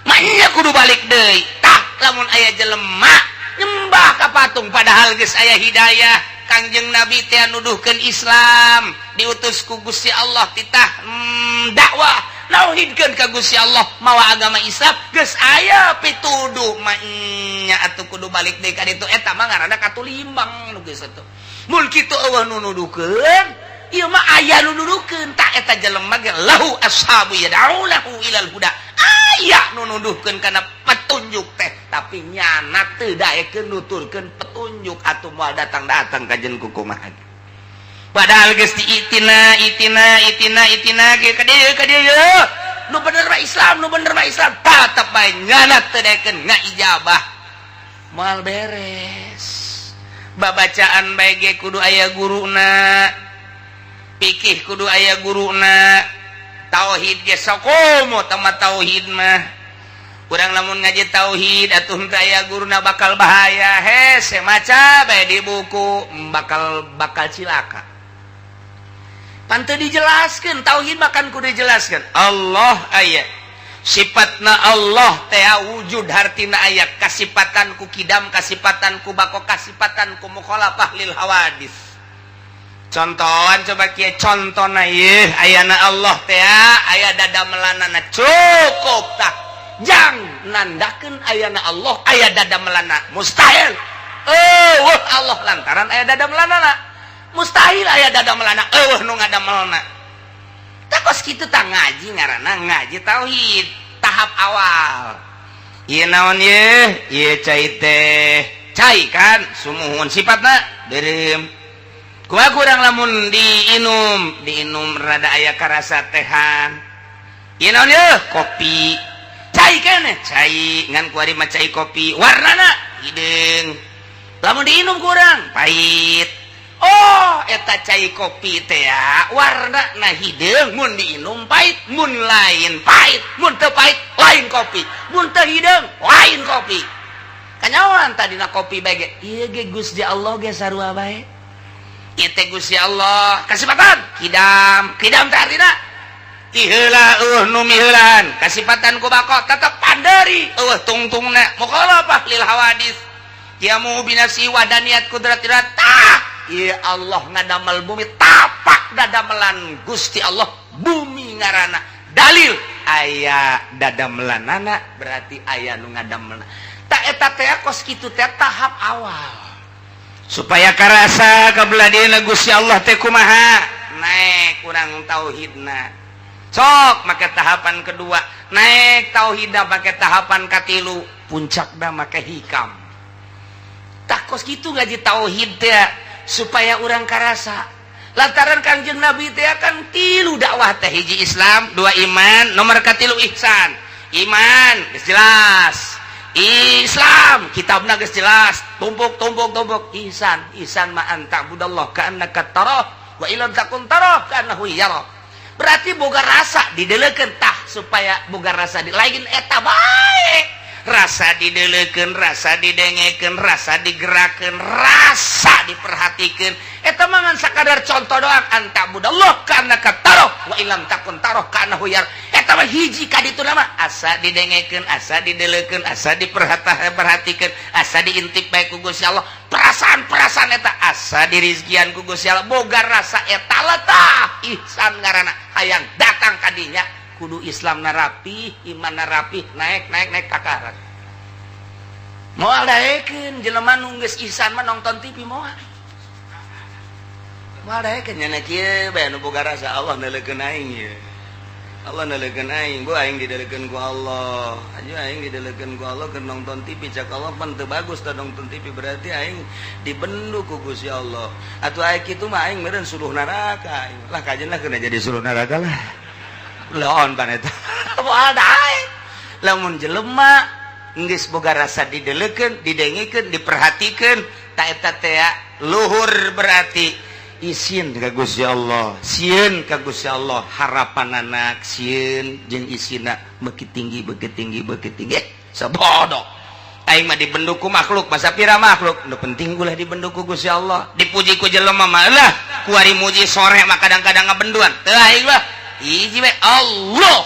manya kudu balik deui tah lamun aya jelema nyembah ka patung padahal geus aya hidayah Kangjeng Nabi teh nuduhkeun Islam diutus ku Gusti Allah titah dakwah nauhidkeun ka Gusti Allah mawa agama Islam geus aya pituduh mah nya atuh kudu balik deui ka ditu eta mah ngaranna katulimbang nu geus atuh mun kitu eueuh nu nuduhkeun ieu mah aya nu nuduhkeun tak eta jelema ge lahu ashabu yad'unahu ilal huda aya nu nuduhkeun kana petunjuk teh tapi nyana teu daekeun nuturkeun petunjuk atuh moal datang-datang ka jeung kumaha padahal geus diitina ge ka dieu nu bener mah Islam tetep bae nyana teu daekeun ngaijabah moal beres babacaan bae ge kudu aya guruna fikih kudu aya guruna tauhid ge sakomo tama tauhid mah urang lamun ngaji tauhid atuh teu aya guruna bakal bahaya hese maca bae di buku bakal cilaka pan teu dijelaskeun tauhid makan kudu dijelaskeun Allah aya sifatna Allah teh wujud hartina aya kasipatan ku kidam kasipatan ku bako kasipatan ku mukhalafah lil hawadis contohan coba kieu contona ieu ayana Allah teh aya dadamelanana cukup tah jang nandakeun ayana Allah aya dadamelana mustahil Allah lantaran aya dadamelanana mustahil aya dadamelana nu ngadamelna takos kitu tah ngaji ngaranna ngaji tauhid tahap awal ieu naon ieu cai teh cai kan sumuhun sifatna deureum kumaha urang lamun diinum rada aya karasa tehan ieu naon kopi cai keneh cai ngan kuari mah cai kopi warnana hideung lamun diinum ku urang pahit eta cai kopi teh warna na hideung mun diinum pahit mun lain pahit mun teu pahit lain kopi mun teu hideung lain kopi kanyawan tadina kopi bae ge ieu ge Gusti Allah ge sarua bae ieu teh Gusti Allah kasipatan kidam teh artina iheula nu miheulan kasipatan ku bako tetep panderi tungtungna mukhalafah lil hawadis kiamu binafsi wadaniyat kudratirat ieu Allah ngadamel bumi tapak dadamelan Gusti Allah bumi ngaranna dalil aya dadamelanana berarti aya nu ngadamelna tak eta teh kos kitu teh tahap awal supaya karasa kabeladeuna Gusti Allah teh kumaha naik urang tauhidna sok make tahapan kedua naik tauhidna make tahapan katilu puncakna make hikam tak kos kitu ngaji tauhid teh supaya orang karasa lantaran Kangjeng Nabi teh kan tilu dakwah teh hiji Islam dua iman nomor katilu ihsan iman geus jelas Islam kitabna geus jelas tumpuk ihsan ma anta budallah ka annaka tarah wa illam takun tarah ka annahu yara berarti boga rasa didelekeun tah supaya boga rasa lain eta bae rasa didelekeun rasa didengekeun rasa digerakkeun rasa diperhatikeun eta mah ngan sakadar contoh doang anta budallah kana kataro wa illam takun taroh kana huyar eta mah hiji ka ditu mah asa didengekeun asa didelekeun asa diperhatikeun asa diintip bae ku Gusti Allah perasaan eta asa dirizkian ku Gusti Allah boga rasa eta letah ihsan ngaranna hayang datang ka dinya kudu Islam narapi iman narapi naik kakarat moal daekeun jelema nu geus ihsan mah nonton TV moal daekeun nya kieu bae nu boga rasa Allah naleukeun aing ye Allah naleukeun aing gua aing didaleukeun ku Allah aja aing didaleukeun ku Allah keur nonton TV cak Allah pan teu bagus tah nonton TV berarti aing dibendu ku Gusti Allah atuh aya kitu mah aing meureun suruh neraka lah kajenna keuna jadi suruh neraka lah laon pan eta moal dae lamun jelema geus boga rasa dideleukeun didengekeun diperhatikeun ta eta teh luhur berarti isin ka Gusti Allah sieun ka Gusti Allah harapanana sieun jeung isina beuki tinggi sabodo aing mah dibendu ku makhluk masa pira makhluk nu penting ulah dibendu ku Gusti Allah dipuji ku jelema mah lah kuari muji sore mah kadang-kadang ngabenduan teu aing mah hiji we Allah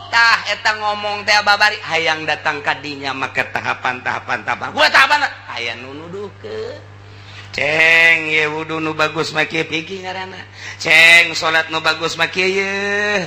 tah eta ngomong teh babari hayang datang ka dinya make tahapan-tahapan gua tahapan aya nu nuduhkeun ceng ye wudu nu bagus mah kieu pikir ngaranna ceng salat nu bagus mah kieu ye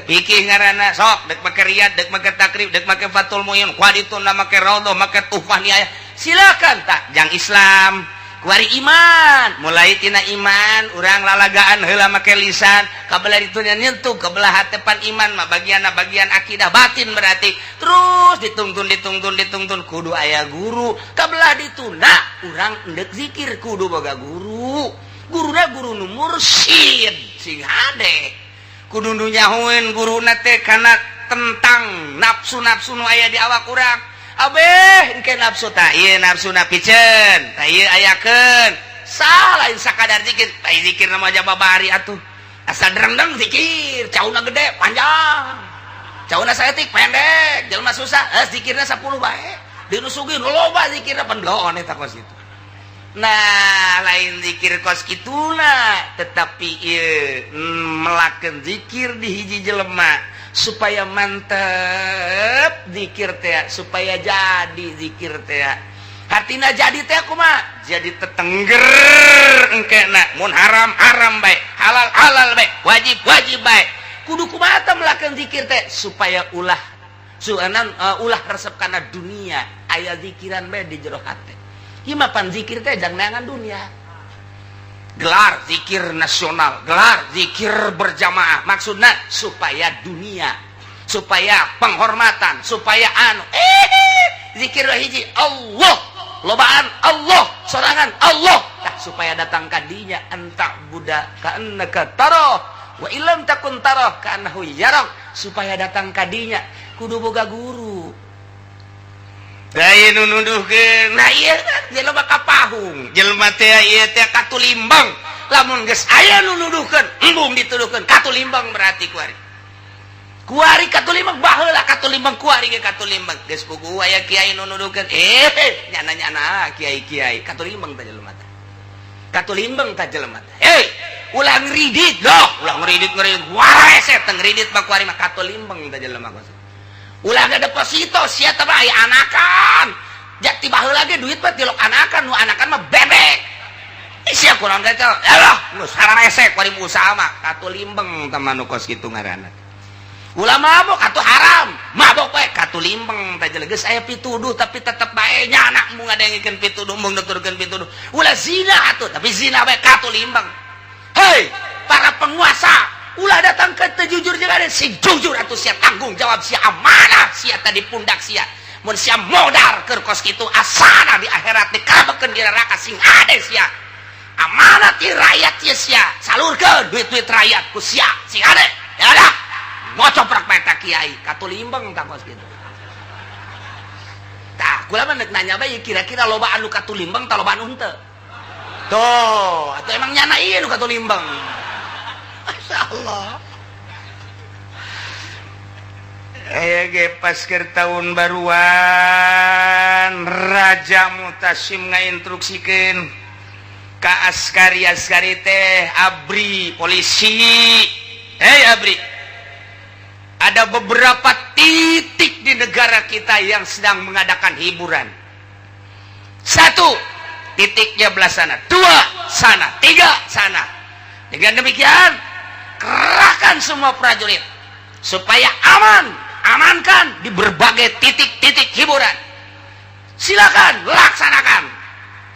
pikir ngaranna sok dek make riyad dek make takrib dek make fatul muin kuadituna make raudhah make tuhfah ni aya silakan tah jang Islam kuari iman mulai tina iman urang lalagaan heula make lisan kabelah ditunya nyentuh kabelah hatepan iman mah bagian akidah batin berarti terus ditungtun kudu aya guru kabelah ditunda urang endek zikir kudu boga guruna guru nu mursyid sing hade kudu nu nyahoeun guruna teh kana tentang nafsu nu aya di awak urang abeh engke nafsu tah ieu nafsuna piceun tah ieu ayakeun salah lain sakadar zikir tah zikir na mah babari atuh asal derendeng zikir cauna gede panjang cauna saeutik pendek jelema susah zikirna 10 bae dinu sugih loba zikirna pendloon eta kos itu nah lain zikir kos kituna tetapi ieu melakeun zikir di hiji jelema supaya mantep zikir teh supaya jadi zikir teh hartina jadi teh kumaha jadi tetengger engkena mun haram bae halal bae wajib bae kudu kumaha teh melakeun zikir teh supaya ulah resep kana dunia aya zikiran bae di jero hate ieu mah pan zikir teh jang neangan dunia gelar zikir nasional, gelar zikir berjamaah maksudnya supaya dunia, supaya penghormatan, supaya zikir hiji Allah, lobaan Allah, sorangan Allah, supaya datang kadinya entah budak ka'annaka taroh wa illam takun taroh ka'annahu yarok, supaya datang kadinya kudu boga guru. Daya nunuduhkeun nah ieu jelema kapahung jelema teh ieu teh katulimbang lamun geus aya nunuduhkeun embung dituduhkeun katulimbang berarti kuari katulimbang baheula katulimbang kuari ge katulimbang geus puguh aya kiai nunuduhkeun nyana kiai katulimbang teh jelema teh katulimbang teh jelema teh ulah ngridit ulah ngridit wae teh ngridit mah kuari mah katulimbang teh jelema ulah ada deposito sia teh aya anakan jati baheula ge duit mah tilok anakan nu anakan mah bebek sia kurang teh elah geus hararese kuari usaha mah katulimbeng teh manu kos kitu ngaranna ulah mabok atuh haram mabok we katulimbeng teh geus aya pituduh tapi tetep bae nya anak mung ngadengikeun pituduh mung nuturkeun pituduh ulah zina atuh tapi zina bae katulimbeng hei para penguasa ulah datang ke tejujur jeung ada si jujur atuh sia tanggung jawab sia amanah sia tadi pundak sia mun sia modar keur kos kitu asana di akhirat dikabekeun di neraka sing ade sia amanah ti rakyat sia salurkeun duit-duit rakyat ku sia sing ade ya dah ngocoprak peta kiai katulimbeng tah kos kitu tah kula mah nanya bae kira-kira loba anu katulimbeng tah loba anu henteu tuh atuh emang nyana ieu nu katulimbeng Masyaallah. Pas keur tahun baruan Raja Mutasim ngainstruksikeun ka askari teh abri polisi. Abri. Ada beberapa titik di negara kita yang sedang mengadakan hiburan. 1 titiknya belah sana, 2 sana, 3 sana. Dengan demikian kerahkan semua prajurit supaya amankan di berbagai titik-titik hiburan. Silakan laksanakan.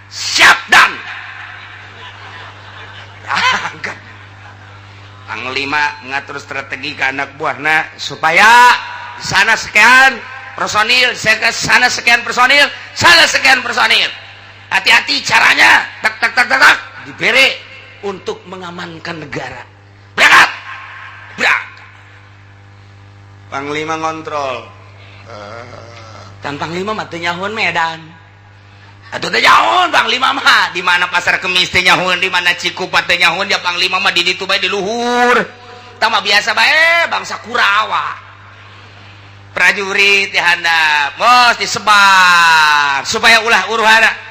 Siap dan Panglima mengatur strategi ke anak buahna supaya di sana sekian personil, sana sekian personil, sana sekian personil. Hati-hati caranya, tak diberi untuk mengamankan negara. Berangkat. Panglima ngontrol. Dan Panglima mah teu nyahoeun Medan. Atuh teh nyahoeun Panglima mah di mana Pasar Kemis teh nyahoeun, di mana Cikupa teh nyahoeun, ya Panglima mah di ditu bae di luhur. Tah mah biasa bae bangsa Kurawa. Prajurit dihandap, mos disebar supaya ulah uruhana.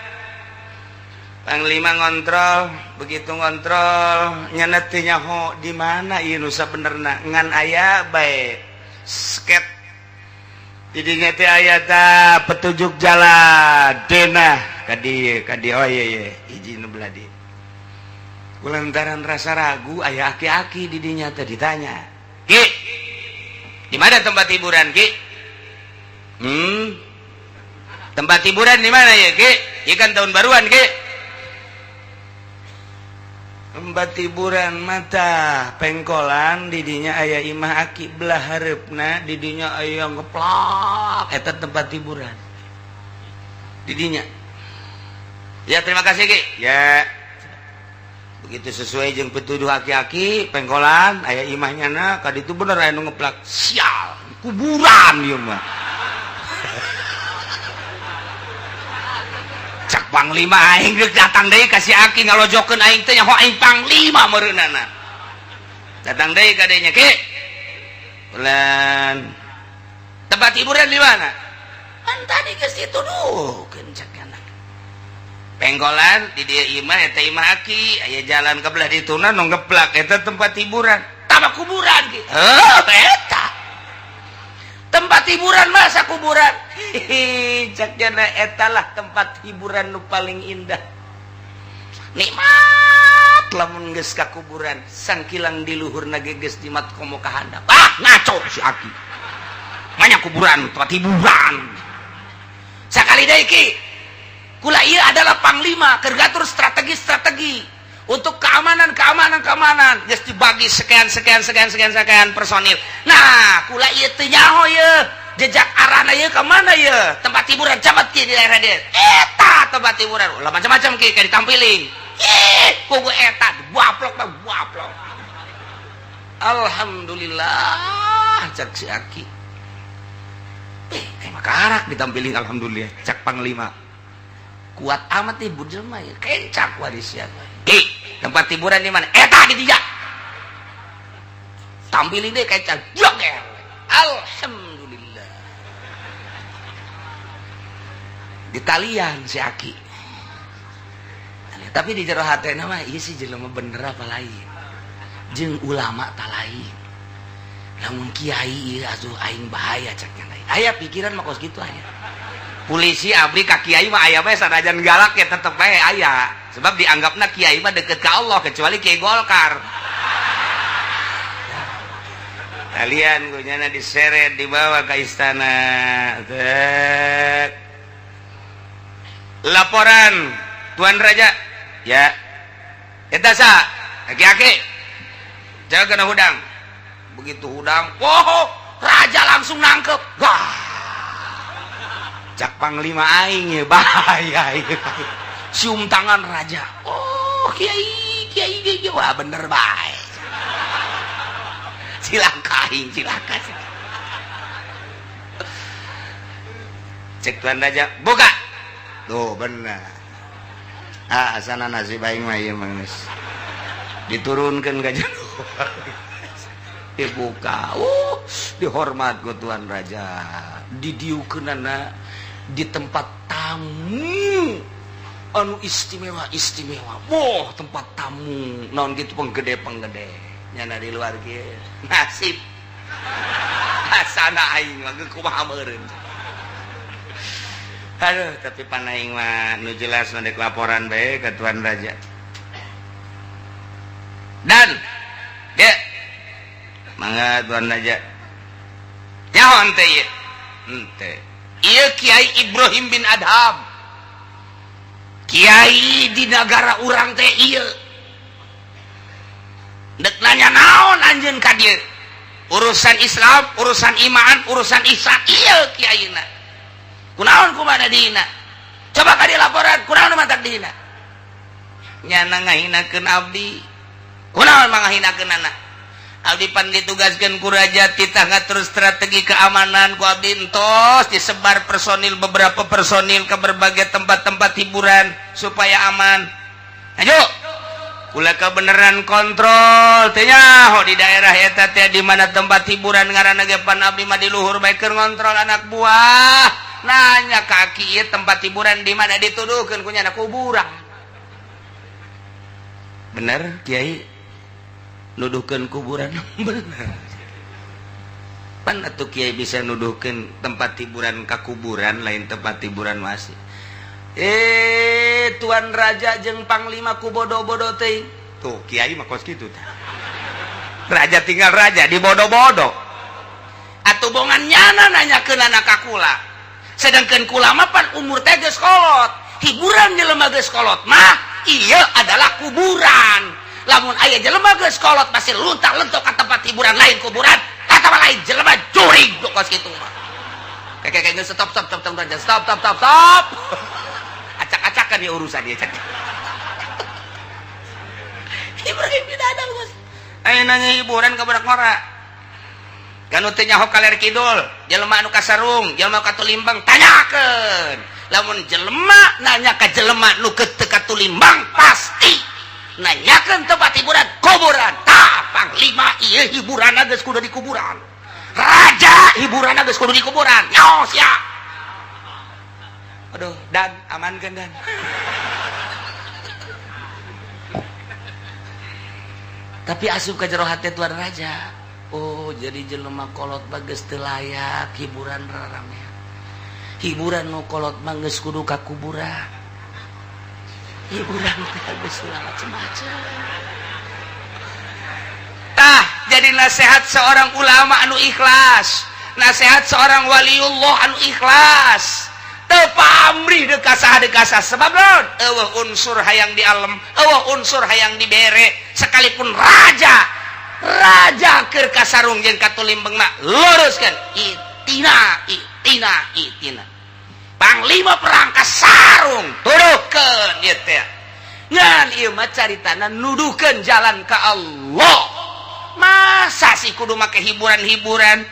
Panglima ngontrol, begitu ngontrol nyana teu nyaho di mana ieu nu sabenerna ngan aya bae sket didinya teh aya ta petunjuk jalan denah ka dieu oh iya hiji nu belah dieu kulantaran rasa ragu aya aki-aki didinya teh ditanya Ki di mana tempat hiburan Ki tempat hiburan di mana ya Ki ieu kan tahun baruan Ki tempat hiburan mata pengkolan didinya aya imah aki belah hareupeuna didinya aya ngeplak eta tempat hiburan didinya. Ya terima kasih Ki. Ya begitu sesuai jeung petuduh aki-aki pengkolan aya imahnya na kaditu bener aya nu ngeplak sial kuburan ieu mah. Cak panglima aing geus datang deui ka si aki ngalojokeun aing teh nyaho aing panglima meureunana. Datang deui ka dieu nya Ki. Bulan tempat hiburan di mana? Kan tadi geus dituduhkeun cak kana. Pengkolan di dieu imah eta imah aki aya jalan ka belah dituna nu ngeplak eta tempat hiburan. Tama kuburan Ki. Heuh eta. Tempat hiburan masa kuburan. Cak jana etalah tempat hiburan nu paling indah. Nikmat lamun geus ka kuburan, sangkilang di luhurna ge geus dimat komo ka handap. Ah, ngaco si aki. Manya kuburan tempat hiburan. Sakali deui Ki. Kula ieu adalah panglima keur ngatur strategi untuk keamanan geus dibagi sekian personil. Nah, kula ieu teu nyaho ieu jejak arahna ieu ka mana ieu tempat hiburan camat Ki di daerah dieu. Eta tempat hiburan ulah macam-macam Ki kayak ditampilin. Kugu eta buaplok. Alhamdulillah cak si aki. Kayak makarak ditampilin alhamdulillah cak panglima. Kuat amat nih jelema ya kencak warisnya. Ki, tempat hiburan di mana? Eta di tiga. Tampilin deh kencak. Joger. Alhamdulillah. Di talian si aki. Tapi di jero hatena mah ieu sih jelema bener apa lain. Jeung ulama tak lain. Lamun kiai ieu asuh aing bahaya cak lain. Aya pikiran mah kos kitu aya. Polisi abri ka kiai mah aya bae sanajan galak ya tetep bae aya. Sebab dianggapna kiai mah deket ka Allah kecuali kiai Golkar. Kalian gunyana diseret dibawa ke istana. Laporan Tuan Raja. Ya. Eta sa aki-aki. Jaga kena hudang. Begitu hudang, oh, raja langsung nangkep. Wah. Cak panglima aing ya bahaya cium tangan raja. Oh kiai wah bener baik. Silakan. Cek Tuan Raja buka tuh bener. Asana nasib aing mah ieu mah geus diturunkeun ka jero. Dibuka. Dihormat ku Tuan Raja. Didieukeunana di tempat tamu anu istimewa. Boh tempat tamu naon gitu penggede nyana di luar kieu nasib asana aing mah kumaha meureun. Aduh tapi pan aing mah nu jelas mah dek laporan bae ka Tuan Raja. Dan ya mangga Tuan Raja nyaho teh ieu henteu ieu Kiai Ibrahim bin Adham kiai di negara urang teh ieu dek nanya naon anjeun ka dieu urusan Islam urusan iman urusan ihsan ieu kiaina kunaon kumaha dina coba ka dieu laporan kunaon mata dina nyana ngahinakeun abdi kunaon mangahinakeunana abdi pan ditugaskeun ku raja titah ngatur strategi keamanan ku abdi entos disebar personil beberapa personil ke berbagai tempat-tempat hiburan supaya aman. Ayo kula kebeneran kontrol teh nyaho di daerah eta teh di mana tempat hiburan ngaranna ge pan abdi mah di luhur bae keur ngontrol anak buah nanya ka aki ieu tempat hiburan di mana dituduhkeun ku nyana kuburan. Bener kiai nuduhkeun kuburan bener. Pan atuh kiai bisa nuduhkeun tempat hiburan ka kuburan lain tempat hiburan masih. Tuan Raja jeung panglima ku bodo-bodo teh. Tuh kiai mah kos kitu tah. Raja tinggal raja di bodo-bodo. Atuh bongan nyana nanyakeun anak ka kula. Sedangkeun kula mah pan umur teh geus kolot. Hiburan jelema geus kolot mah ieu adalah kuburan. lamun aya jelema geus kolot masih luntang-lentok ka tempat hiburan lain kuburan eta mah lain jelema jurig kos kitu mah kayak geus stop acak-acakan ya urusan dia cak Ibrahim bin Adham geus aya nanya hiburan ka budak ngora kanu teu nyaho kaler kidul jelema anu kasarung jelema katulimbang tanyakeun lamun jelema nanya ka jelema nu teu katulimbang pasti nanyakeun tempat hiburan kuburan tah panglima ieu hiburanna geus kudu di kuburan raja hiburanna geus kudu di kuburan nyos ya aduh dan amankeun dan tapi asup ka jero hate tuan raja oh jadi jelema kolot bagus teu layak hiburan raramean hiburan nu kolot mah geus kudu ka kuburan hiburan teh geus macam-macam tah jadi nasihat seorang ulama anu ikhlas nasihat seorang waliullah anu ikhlas teu pamrih dekasa sebab naon eueuh unsur hayang di alam eueuh unsur hayang dibere sekalipun raja keur kasarung jeung katulimbeng mah luruskeun itina panglima perang kasarung tuduhkeun ieu teh ngan ieu mah caritana nuduhkeun jalan ka Allah masa sih kudu make hiburan-hiburan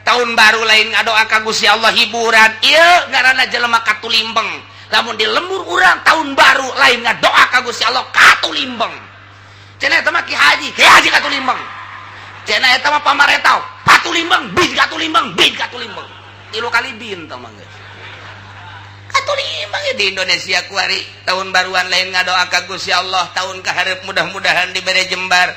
tahun baru lain ngadoa ka Gusti Allah hiburan ieu ngaranna jelema katulimbeng lamun di lembur urang tahun baru lain ngadoa ka Gusti Allah katulimbeng cenah eta mah ki haji katulimbeng cenah eta mah pamarentah katulimbeng bin katulimbeng tilu kali bin tah mah geus katulimbeng di Indonesia kuari tahun baruan lain ngadoa ka Gusti Allah tahun kaharep mudah-mudahan dibere jembar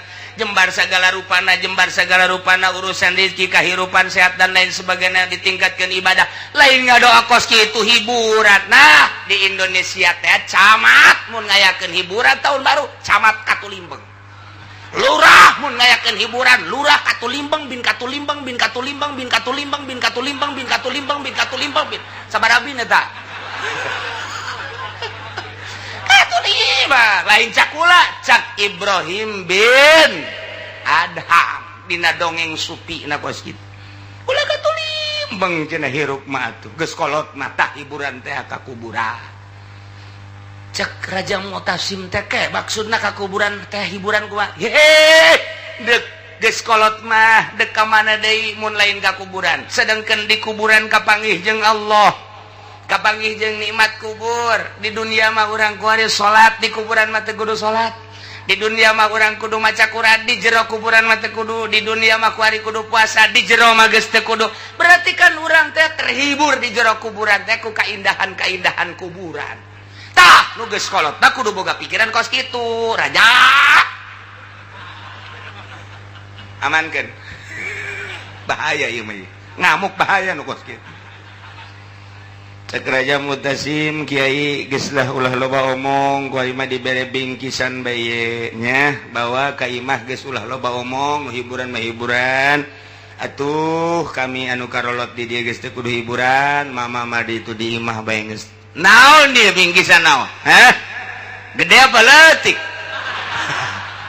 segala rupana urusan rezeki kahirupan sehat dan lain sebagainya ditingkatkan ibadah lain ngadoa kos kitu hiburan nah di Indonesia teh camat mun ngayakeun hiburan tahun baru camat katulimbeng lurah mun ngayakeun hiburan lurah katulimbeng bin sabaraha bin eta katulimbeng lain cakula cak Ibrahim bin Adham dina dongeng supi na kos kitu ulah katulimbeng cenah hirup mah atuh geus kolot mata hiburan teh ka kuburan cek Raja Mu'tasim teh ke maksudna ka kuburan teh hiburan kumaha dek geus kolot mah dek ka mana deui mun lain ka kuburan sedengkeun di kuburan kapanggih jeung Allah kapanggih jeung nikmat kubur di dunia mah urang kuari salat di kuburan mah teu kudu salat di dunia mah urang kudu maca Quran di jero kuburan mah teu kudu di dunia mah kuari kudu puasa di jero mah geus teu kudu berarti kan urang teh terhibur di jero kuburan teh ku kaindahan-kaindahan kuburan tah nu geus kolot tah kudu boga pikiran kos kitu raja amankeun bahaya ieu mah ngamuk bahaya nu kos kitu cek Raja Mu'tasim Kiai geus lah ulah loba omong ku imah dibere bingkisan bae nya bahwa ka imah geus ulah loba omong hiburan mah hiburan atuh kami anu karolot di dieu geus teu kudu hiburan mama mah di itu di imah bae geus naon dia bingkisan naon gede apa leutik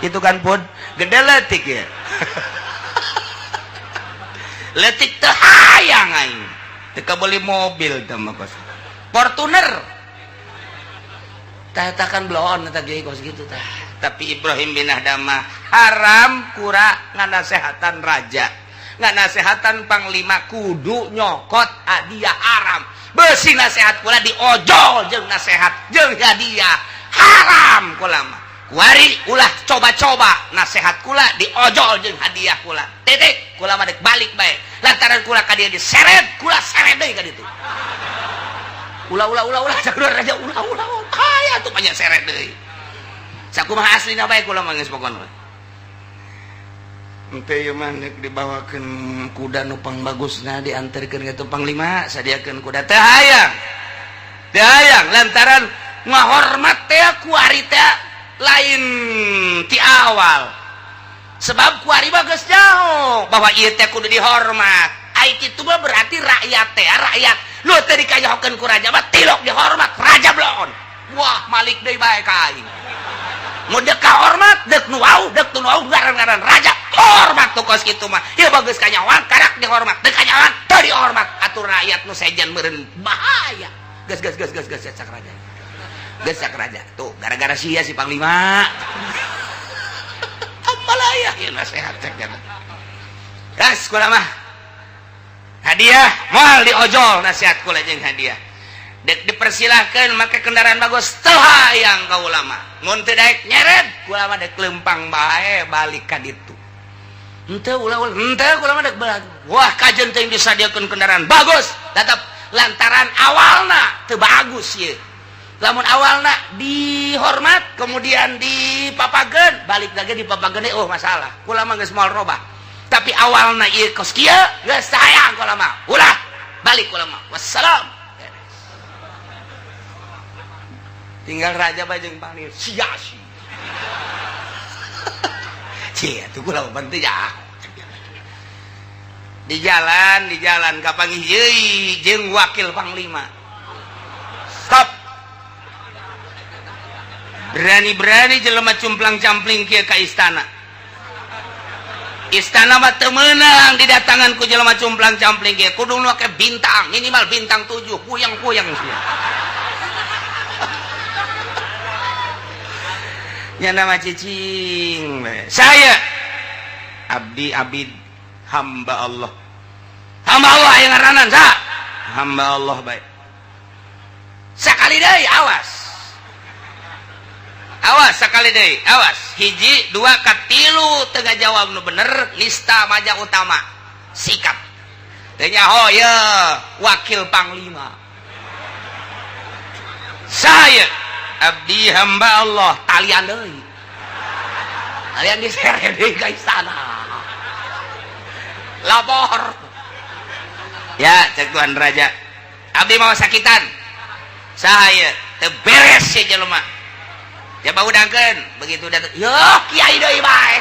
itu kan pun gede leutik ya leutik teu hayang aing teu beli mobil teh mah kos Fortuner tah kan bloon eta ge kos gitu tah tapi Ibrahim bin Adham haram kura nganasehatan raja nganasehatan panglima kudu nyokot hadiah haram beusi nasehat kula diojol jeung nasehat jeung hadiah haram kula mah kuari ulah coba-coba nasehat kula diojol jeung hadiah kula titik kula mah dek balik bae lantaran kula ka dieu diseret kula seret deui ka ditu ulah sakur raja ulah aya tuh banyak seret deui sakumaha aslina bae kula mah geus pokona henteu ieu mah neuk dibawakeun kuda nu pangbagusna dianterkeun ka panglima sadiakeun kuda teh hayang lantaran ngahormat teh kuari teh lain ti awal sebab kuari mah geus jauh bahwa ieu teh kudu dihormat ai kitu mah berarti rakyat lu teh dikayahokeun ku raja mah tilok dihormat raja bloon wah malik deui bae ka aing Mudah kahormat, dek nuau ngaran raja. Hormat tuh kos kitu mah. Ya bagus kanyawan, karak dihormat. Dek kanyawan, teu dihormat. Atur rakyat nu sejen meureun bahaya. Gas cak raja. Gas cak raja. Tuh gara-gara sia si panglima. Amalaya ieu nasehat cek kana. Gas kula mah. Hadiah moal diojol nasihat kula jeung hadiah. Dek dipersilahkan make kendaraan bagus teu hayang ka ulama. Mun teu daek nyeret kula mah dek lempang bae balik ka ditu. Henteu ulah-ulah henteu kula mah dek balik. Wah kajen teh disadiakeun kendaraan bagus tetep lantaran awalna teu bagus ye. Lamun awalna dihormat kemudian dipapageun balik lagi dipapageun oh masalah. Kula mah geus moal robah. Tapi awalna ieu kos kieu geus sayang kula mah. Ulah balik kula mah. Wassalam. Tinggal raja bajeng panir sia-sia. Cie tuh kula bantu ya. Di jalan kapanggih yeui jeung wakil panglima. Stop. Berani-berani jelema cumplang-campling kieu ka istana. Istana mah teu meunang didatangan ku jelema cumplang-campling kieu. Kudu nu make bintang, minimal bintang 7, puyang-puyang sia. Ya nama cicing saya abdi abid hamba Allah yang ngaranan sa hamba Allah baik sakali deui awas sakali deui awas hiji dua katilu teu ngajawab nu bener lista maja utama sikap teu nyaho ye wakil panglima saya abdi hamba Allah talian deui. Talian disere deui ka istana. Lapor. Ya, cek Tuan Raja. Abdi mau sakitan. Saha ieu? Teu beres si jelema. Coba udangkeun, begitu datang. Yo, kiai deui bae.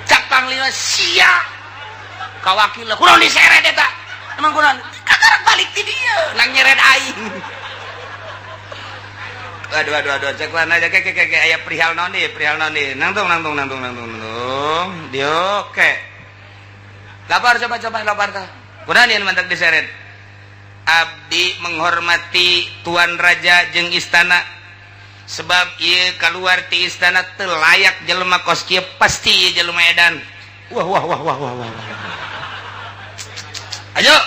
Cak panglima sia. Ka wakil kunaon diseret eta? Emang kunaon? Kagak balik di dia nang nyeret aing. Aduh cek lan aja ke aya perihal naon deui nangtung dio ke lapar coba lapar tah kunaon ieu mantak diseret abdi menghormati tuan raja jeung istana sebab ieu kaluar ti istana teu layak jelema kos kieu pasti ieu jelema edan wah ayo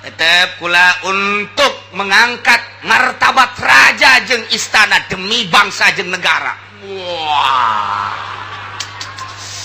tetep kula untuk mengangkat martabat raja jeung istana demi bangsa jeung negara. Wah.